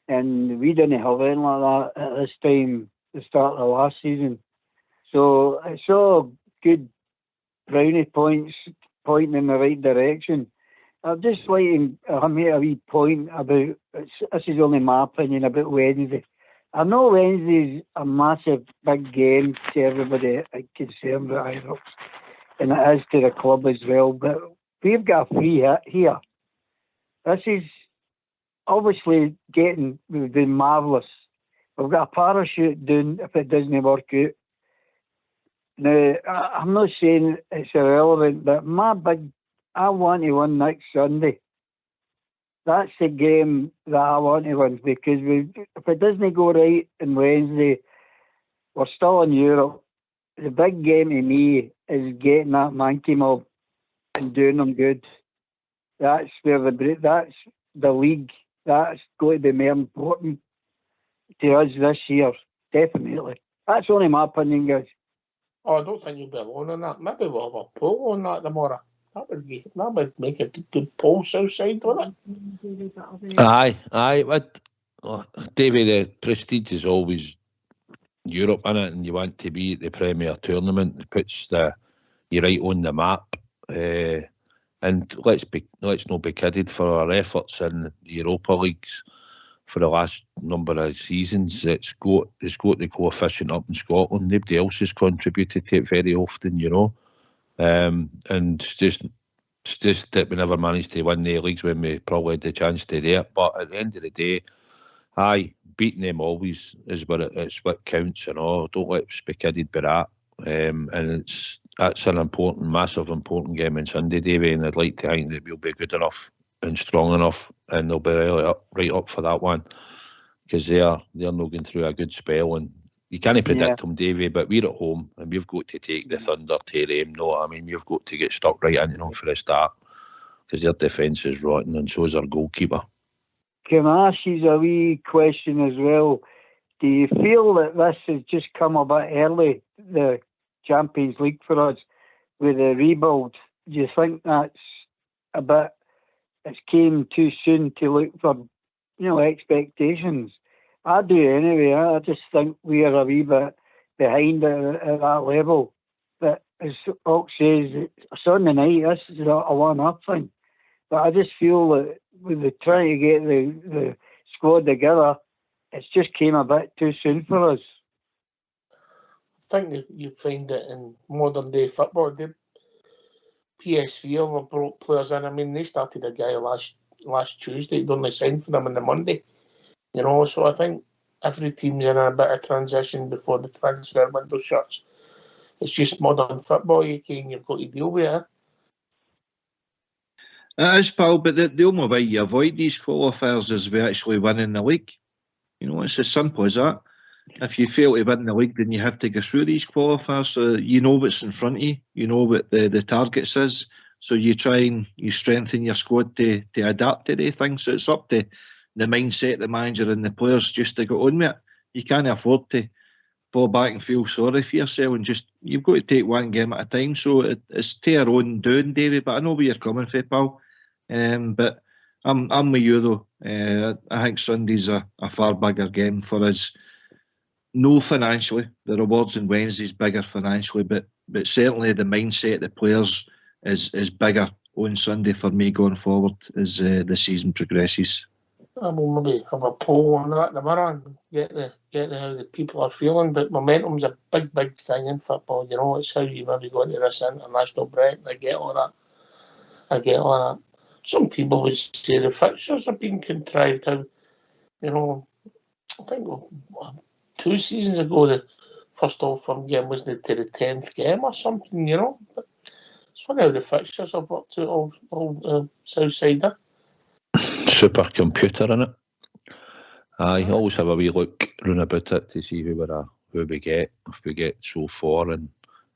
and we didn't have anything like that at this time, the start of last season. So it's all good brownie points pointing in the right direction. I'd just like to make a wee point about, this is only my opinion, about Wednesday. I know Wednesday's a massive, big game to everybody concerned with Ibrox, and it is to the club as well, but we've got a free hit here. This is obviously we've been marvellous. We've got a parachute down if it doesn't work out. Now, I'm not saying it's irrelevant, but I want to win next Sunday. That's the game that I want to win, because if it doesn't go right on Wednesday, we're still in Europe. The big game to me is getting that Mankey mob and doing them good. That's that's the league. That's going to be more important to us this year, definitely. That's only my opinion, guys. Oh, I don't think you'll be alone on that. Maybe we'll have a poll on that tomorrow. That would make a good poll, Southside, wouldn't it? Aye. But Davey, the prestige is always Europe, innit? And you want to be at the Premier Tournament. It puts you right on the map. And let's not be kidded for our efforts in the Europa Leagues for the last number of seasons. It's got the coefficient up in Scotland. Nobody else has contributed to it very often, and it's just that we never managed to win the leagues when we probably had the chance to do it. But at the end of the day, beating them always is what counts, Don't let's be kidded by that. And that's an important, massive, important game on Sunday, Davey, and I'd like to think that we'll be good enough and strong enough, and they'll be right up for that one, because they're not going through a good spell, and you can't predict them, Davey, but we're at home and we've got to take the Thunder to them. No, I mean, we've got to get stuck right into them for a start, because their defence is rotten and so is our goalkeeper. Can I ask you a wee question as well? Do you feel that this has just come a bit early, the Champions League for us, with the rebuild? Do you think that's a bit, it's came too soon to look for, expectations? I do anyway. I just think we are a wee bit behind at that level. But as Oak says, it's on the night, this is a one-up thing. But I just feel that with the trying to get the squad together, it's just came a bit too soon for us. I think that you find that in modern day football, the PSV have brought players in. I mean, they started a guy last Tuesday, they'd only signed for them on the Monday. So I think every team's in a bit of transition before the transfer window shuts. It's just modern football, you've got to deal with it. It is, pal, but the only way you avoid these qualifiers is by actually winning the league. It's as simple as that. If you fail to win the league, then you have to go through these qualifiers. So you know what's in front of you. You know what the targets is. So you try and you strengthen your squad to adapt to these things. So it's up to the mindset, the manager and the players just to go on with it. You can't afford to fall back and feel sorry for yourself, and you've got to take one game at a time. So it's to our own doing, David. But I know where you're coming from, pal. But I'm with you though. I think Sunday's a far bigger game for us. No financially, the rewards on Wednesday's bigger financially, but certainly the mindset of the players is bigger on Sunday for me going forward as the season progresses. I will maybe have a poll on that tomorrow and get how the people are feeling. But momentum's a big thing in football. It's how you maybe go into this international break. I get all that. Some people would say the fixtures have been contrived. How, I think 2 seasons ago the first Old Firm game wasn't to the 10th game or something. But it's funny how the fixtures have worked to all Southside. Supercomputer in it. I always have a wee look round about it to see who we get, if we get so far in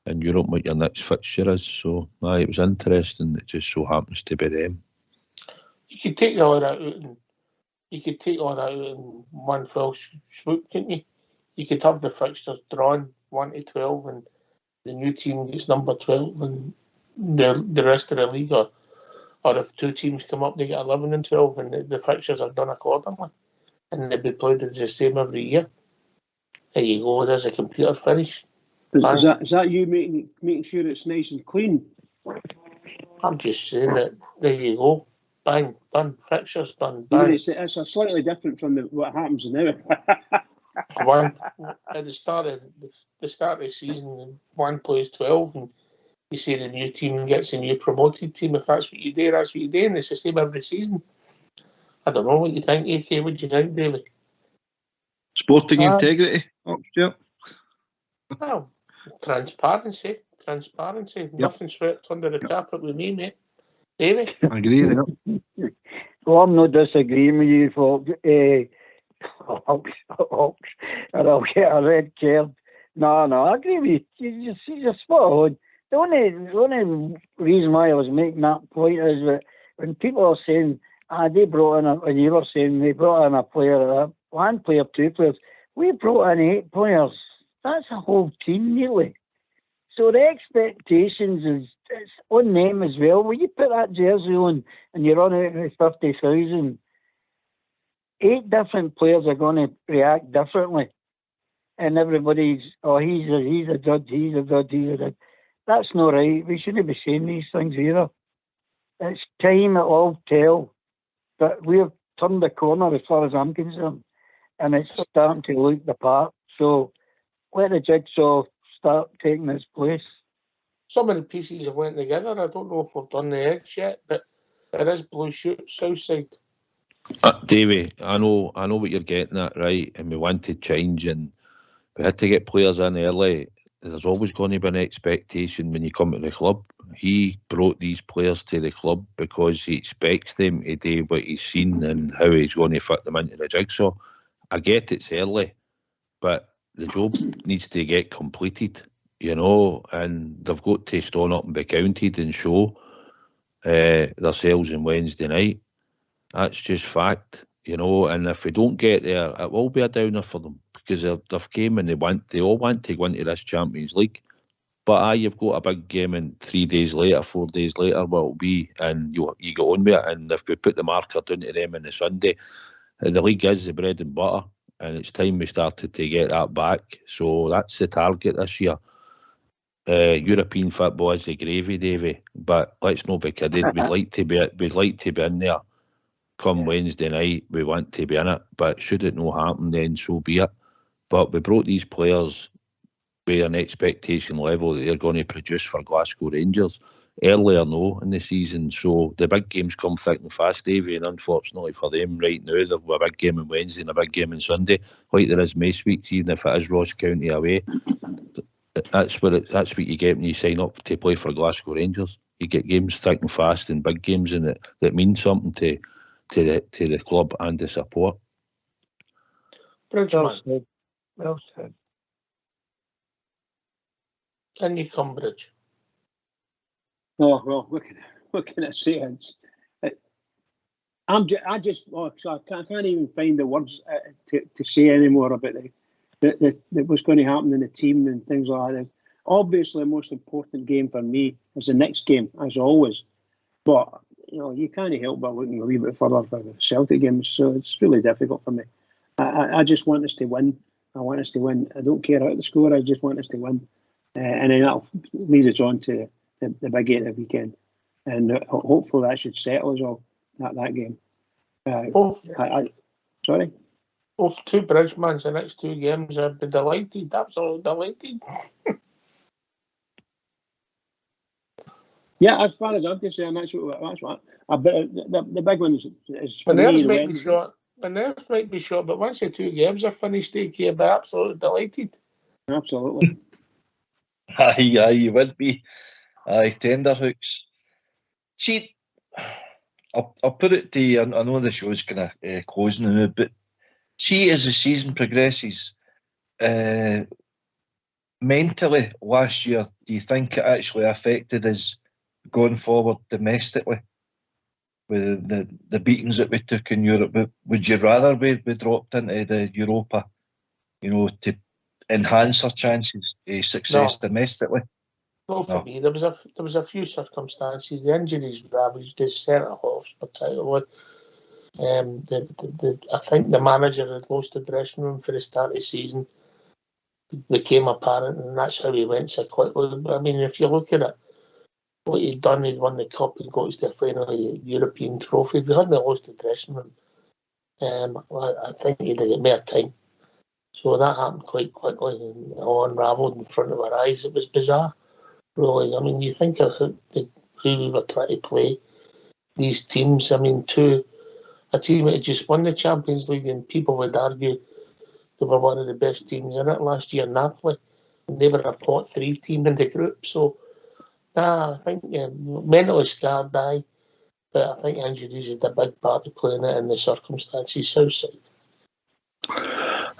Europe, what your next fixture is. So it was interesting. It just so happens to be them. You could take all that out in one fell swoop, couldn't you? You could have the fixtures drawn 1 to 12, and the new team gets number 12, and the rest of the league, or if 2 teams come up, they get 11 and 12, and the fixtures are done accordingly, and they'll be played the same every year. There you go. There's a computer finish. Is that you making sure it's nice and clean? I'm just saying that. There you go. Bang, done. Fixtures done. Bang. I mean, it's a slightly different from what happens now. One at the start of the season, one plays 12, and you say the new team gets a new promoted team. If that's what you do, that's what you do, and it's the same every season. I don't know what you think, AK. What do you think, David? Sporting integrity. Yeah. Well, transparency. Yep. Nothing swept under the carpet with me, mate. David? I agree with that. Well, I'm not disagreeing with you, folks. Hawks, or I'll get a red card. No, I agree with you. You're spot on. The only reason why I was making that point is that when people are saying, they brought in when you were saying they brought in a player, 1 player, 2 players, we brought in 8 players. That's a whole team, nearly. So the expectations it's on them as well. When you put that jersey on and you run out with 50,000, 8 different players are going to react differently, and everybody's he's a dud. That's not right. We shouldn't be saying these things either. It's time it'll all tell. But we've turned the corner as far as I'm concerned, and it's starting to look the part. So let the jigsaw start taking its place. Some of the pieces have went together. I don't know if we've done the edge yet, but there is blue shoot Southside. Davey, I know what you're getting at, right? And we wanted change, and we had to get players in early. there's always going to be an expectation when you come to the club. He brought these players to the club because he expects them to do what he's seen and how he's going to fit them into the jigsaw. I get it's early, but the job needs to get completed, you know, and they've got to stand up and be counted and show themselves on Wednesday night. That's just fact, you know, and if we don't get there, it will be a downer for them because they've came and they all want to go into this Champions League. But you've got a big game and 3 days later, 4 days later, what it'll be, and you get on with it. And if we put the marker down to them on the Sunday, the league is the bread and butter, and it's time we started to get that back. So that's the target this year. European football is the gravy, Davy. But let's not be kidding. We'd like to be in there. Come Wednesday night, we want to be in it. But should it not happen, then so be it. But we brought these players with an expectation level that they're going to produce for Glasgow Rangers earlier in the season. So the big games come thick and fast, Davy, and unfortunately for them right now, they've got a big game on Wednesday and a big game on Sunday, like there is most weeks, even if it is Ross County away. That's what you get when you sign up to play for Glasgow Rangers. You get games thick and fast and big games, and that mean something to the club and the support. Bridgeman. Well said. Can you come, Bridge? Oh, well, what can I say? I can't even find the words to say anymore about what's going to happen in the team and things like that. Obviously, the most important game for me is the next game, as always. But you know, you can't help but looking a wee bit further for the Celtic games. So it's really difficult for me. I just want us to win. I want us to win. I don't care how the score. I just want us to win. And then that'll lead us on to the big game of the weekend. And hopefully that should settle us all at that game. Sorry? Both two Bridgemans, the next two games, I'd be delighted, absolutely delighted. Yeah, as far as I'm concerned, that's what. The big one is The nerves might be short. The nerves might be short, but once the two games are finished, I'd be absolutely delighted. Absolutely. Aye, you would be. Aye, tenderhooks. See, I'll put it to you. I know the show's kind of closing now, but see, as the season progresses, mentally last year, do you think it actually affected us going forward domestically with the beatings that we took in Europe? Would you rather we dropped into the Europa, you know, to enhance our chances of success domestically? Well, for me, there was a few circumstances. The injuries ravaged the centre halves particularly. I think the manager had lost the dressing room for the start of the season. It became apparent, and that's how he went so quickly. I mean, if you look at it, what he'd done, he'd won the cup and got to the final European trophy. If he hadn't lost the dressing room, I think he'd have got more time. So that happened quite quickly and all unravelled in front of our eyes. It was bizarre, really. I mean, you think of who we were trying to play, these teams. I mean, a team that had just won the Champions League, and people would argue they were one of the best teams in it last year, Napoli. And they were a pot 3 team in the group. So, I think mentally scarred, but I think injuries had a big part to play in it and the circumstances, Southside.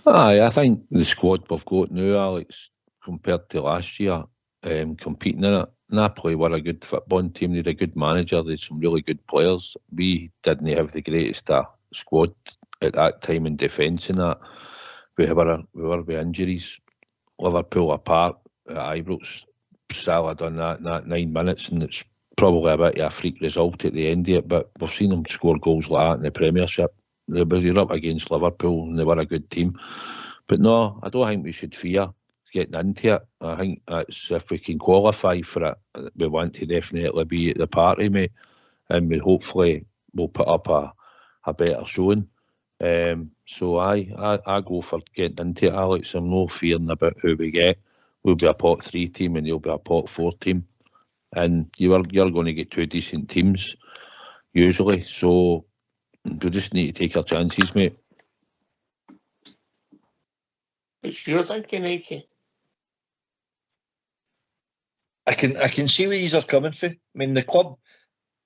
Aye, I think the squad we've got now, Alex, compared to last year, competing in it, Napoli were a good football team. They had a good manager. They had some really good players. We didn't have the greatest squad at that time in defence and that. We were with injuries. Liverpool apart at Ibrox. Salah done that in that 9 minutes, and it's probably a bit of a freak result at the end of it, but we've seen them score goals like that in the Premiership. They were up against Liverpool and they were a good team. But no, I don't think we should fear getting into it. I think that's, if we can qualify for it, we want to definitely be at the party, mate, and we hopefully will put up a better showing. So I go for getting into it, Alex. I'm no fearing about who we get. We'll be a pot 3 team and you'll be a pot 4 team, and you're going to get 2 decent teams usually. So we just need to take our chances, mate. It's your thinking, Aki. I can see where you're coming from. I mean, the club,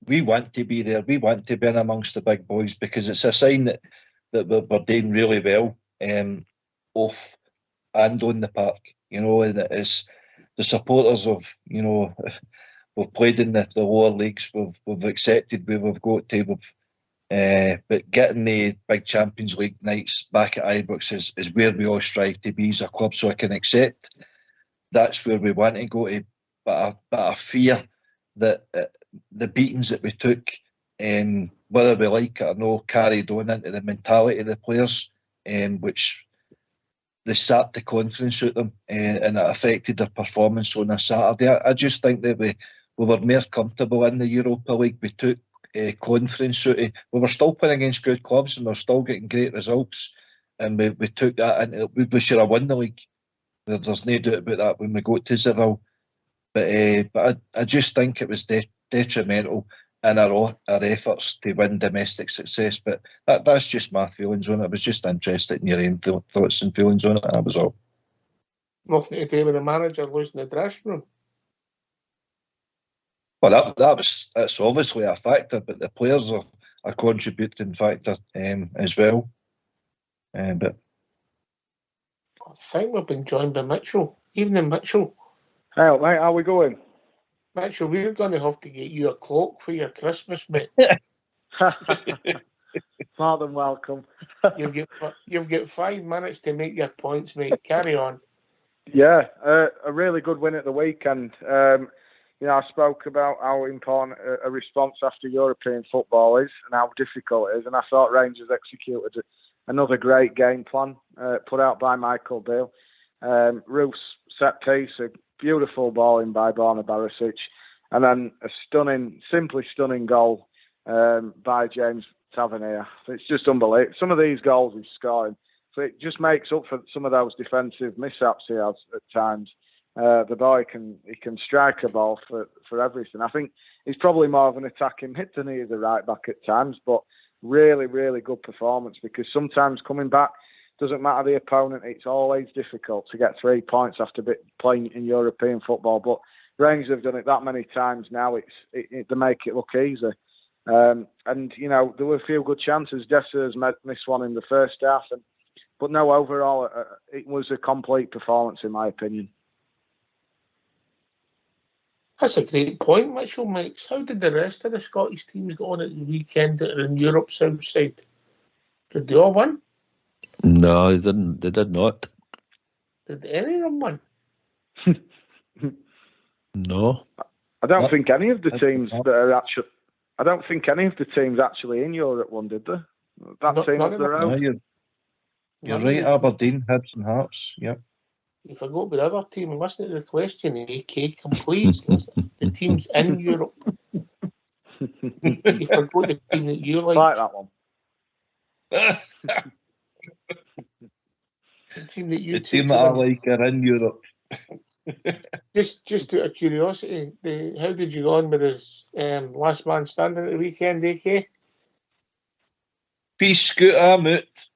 we want to be there. We want to be in amongst the big boys because it's a sign that we're doing really well off and on the park. You know, and it is the supporters of, you know, we've played in the lower leagues. We've accepted where we've got to. But getting the big Champions League nights back at Ibrox is where we all strive to be as a club. So I can accept that's where we want to go to. But I fear that the beatings that we took, whether we like it or no, carried on into the mentality of the players, which they sapped the confidence out of them, and it affected their performance on a Saturday. I just think that we were more comfortable in the Europa League. We took confidence out of. We were still playing against good clubs and we were still getting great results, and we took that into. We should have won the league. There's no doubt about that when we got to Seville. But I just think it was detrimental in our efforts to win domestic success. But that's just my feelings on it. I was just interested in your own thoughts and feelings on it. That was all. Nothing to do with the manager losing the dressing room. Well, that's obviously a factor, but the players are a contributing factor as well. But I think we've been joined by Mitchell. Evening, Mitchell. Hey, mate, how we going? Mitchell, we're going to have to get you a cloak for your Christmas, mate. More than welcome. You've got 5 minutes to make your points, mate. Carry on. Yeah, a really good win at the weekend. You know, I spoke about how important a response after European football is and how difficult it is, and I thought Rangers executed another great game plan put out by Michael Beale. Roof's set piece, a beautiful ball in by Borna Barisic, and then a simply stunning goal by James Tavernier. It's just unbelievable. Some of these goals he's scoring, so it just makes up for some of those defensive mishaps he has at times. The boy can strike a ball for everything. I think he's probably more of an attacking mid than he is a right back at times, but really, really good performance, because sometimes coming back, doesn't matter the opponent, it's always difficult to get 3 points after playing in European football. But Rangers have done it that many times now, they make it look easy. And, you know, there were a few good chances. Dessers missed one in the first half, but no, overall, it was a complete performance in my opinion. That's a great point, Mitchell makes. How did the rest of the Scottish teams go on at the weekend that are in Europe's south side? Did they all win? No, they didn't. They did not. Did any of them win? No. I don't think any of the teams that are actually. I don't think any of the teams actually in Europe won, did they? That team up the road. You're right, Aberdeen, Hibs and Hearts. Yep. You forgot about the other team and listen to the question, AK. Please listen. The teams in Europe. You forgot the team that you like. Like that one. The team that you the team that I like are in Europe. Just out of curiosity, how did you go on with this last man standing at the weekend, AK? Peace, Scooter, I'm out.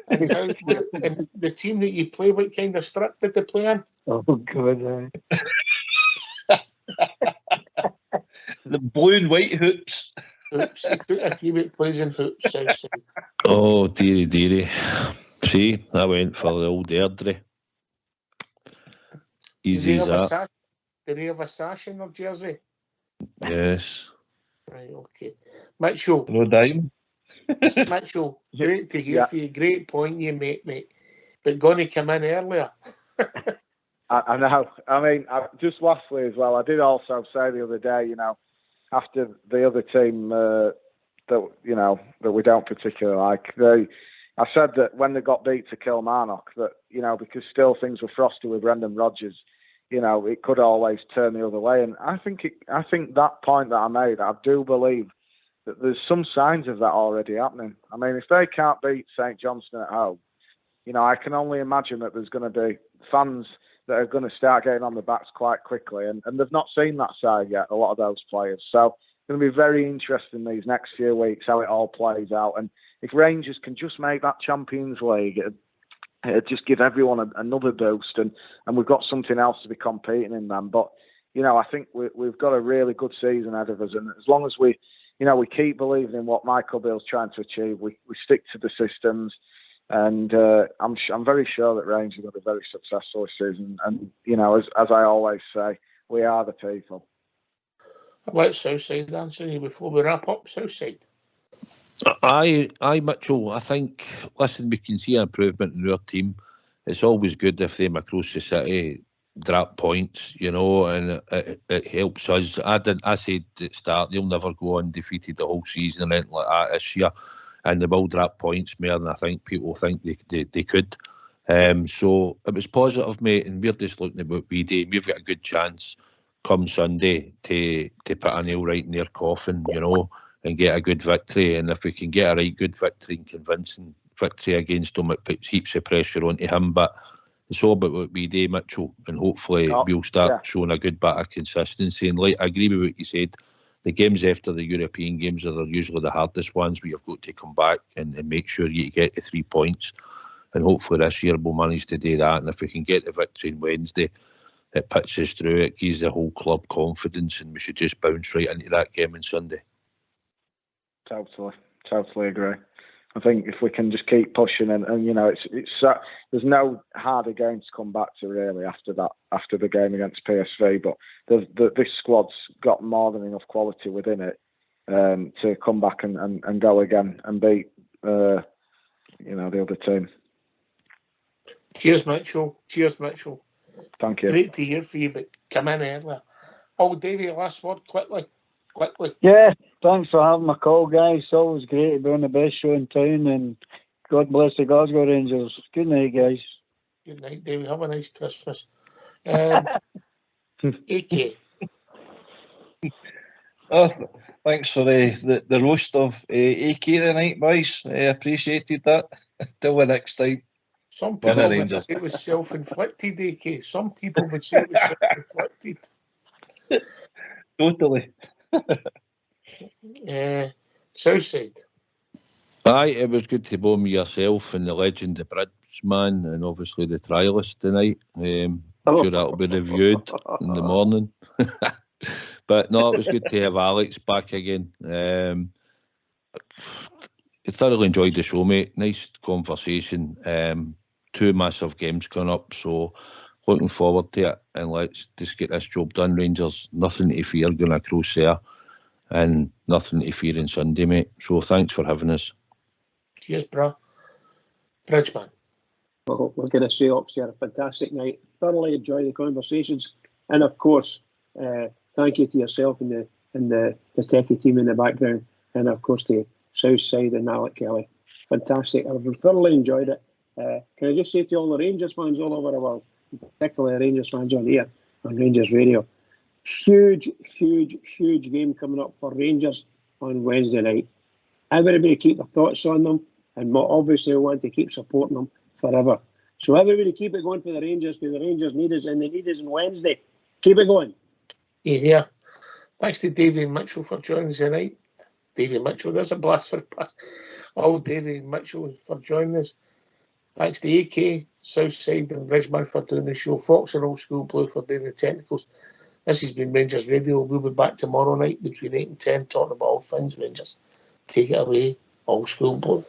And the team that you play, what kind of strip did they play in? Oh, God. The blue and white hoops. Hoops. He took a team that plays in hoops, Southside. Oh, dearie. See, I went for the old Airdrie. Easy as that. Did they have a sash in their jersey? Yes. Right, okay. Mitchell. No dime. Mitchell, great to hear from you. Great point you make, mate. But going to come in earlier. I know. I mean, just lastly as well, I did also say the other day, you know, after the other team that we don't particularly like, I said that when they got beat to Kilmarnock, that, you know, because still things were frosty with Brendan Rodgers, you know, it could always turn the other way. And I think that point that I made, I do believe that there's some signs of that already happening. I mean, if they can't beat St Johnstone at home, you know, I can only imagine that there's going to be fans that are going to start getting on the backs quite quickly. And they've not seen that side yet, a lot of those players. So it's going to be very interesting these next few weeks how it all plays out. And if Rangers can just make that Champions League, it'd just give everyone another boost. And we've got something else to be competing in then. But I think we've got a really good season ahead of us, and as long as we keep believing in what Michael Beale's trying to achieve, we stick to the systems, and I'm very sure that Rangers will be very successful this season. And as I always say, we are the people. I'd like Southside answer you before we wrap up. Southside. Aye, Mitchell. I think, listen, we can see an improvement in our team. It's always good if them across the city drop points, and it helps us. I said at the start, they'll never go undefeated the whole season or anything like that this year, and they will drop points more than I think people think they could. So it was positive, mate, and we're just looking at what we do. We've got a good chance come Sunday to put a nail right in their coffin, and get a good victory. And if we can get a right good victory and convincing victory against them, it puts heaps of pressure onto him. But it's all about what we do, Mitchell, and hopefully we'll start showing a good bit of consistency. And I agree with what you said. The games after the European games are usually the hardest ones, where you've got to come back and make sure you get the 3 points. And hopefully this year we'll manage to do that. And if we can get the victory on Wednesday, it puts us through. It gives the whole club confidence, and we should just bounce right into that game on Sunday. Totally agree. I think if we can just keep pushing, and it's there's no harder game to come back to really after the game against PSV. But this squad's got more than enough quality within it to come back and go again and beat the other team. Cheers, Mitchell. Thank you. Great to hear from you, but come in earlier. Oh, Davey, last word, quickly. Yeah, thanks for having my call, guys. It's always great to be on the best show in town, and God bless the Glasgow Rangers. Good night, guys. Good night, Davey. Have a nice Christmas. AK. Thanks for the roast of AK tonight, boys. Appreciated that. Till the next time. Some people would say it was self-inflicted, AK. Some people would say it was self-inflicted. Totally. Southside. Aye, it was good to bomb yourself and the legend, the Bridgeman, and obviously the trialist tonight. I'm sure that'll be reviewed in the morning. But no, it was good to have Alex back again. I thoroughly enjoyed the show, mate. Nice conversation. 2 massive games coming up, so looking forward to it. And let's just get this job done, Rangers. Nothing to fear going across there, and nothing to fear on Sunday, mate. So thanks for having us. Cheers, bro. Bridgeman. Well, we're going to say obviously had a fantastic night. Thoroughly enjoyed the conversations, and of course, thank you to yourself and the techie team in the background, and of course to Southside and Alec Kelly. Fantastic. I've thoroughly enjoyed it. Can I just say to all the Rangers fans all over the world, particularly Rangers fans on here on Rangers Radio, huge game coming up for Rangers on Wednesday night. Everybody keep their thoughts on them, and obviously we want to keep supporting them forever. So everybody keep it going for the Rangers, because the Rangers need us, and they need us on Wednesday. Keep it going. Yeah. Thanks to Davey and Mitchell for joining us tonight. Davey Mitchell, there's a blast for pass. Oh, Davey Mitchell for joining us. Thanks to AK, Southside and Bridgeman for doing the show. Fox and Old School Blue for doing the technicals. This has been Rangers Radio. We'll be back tomorrow night between 8 and 10 talking about all things Rangers. Take it away, Old School Blue.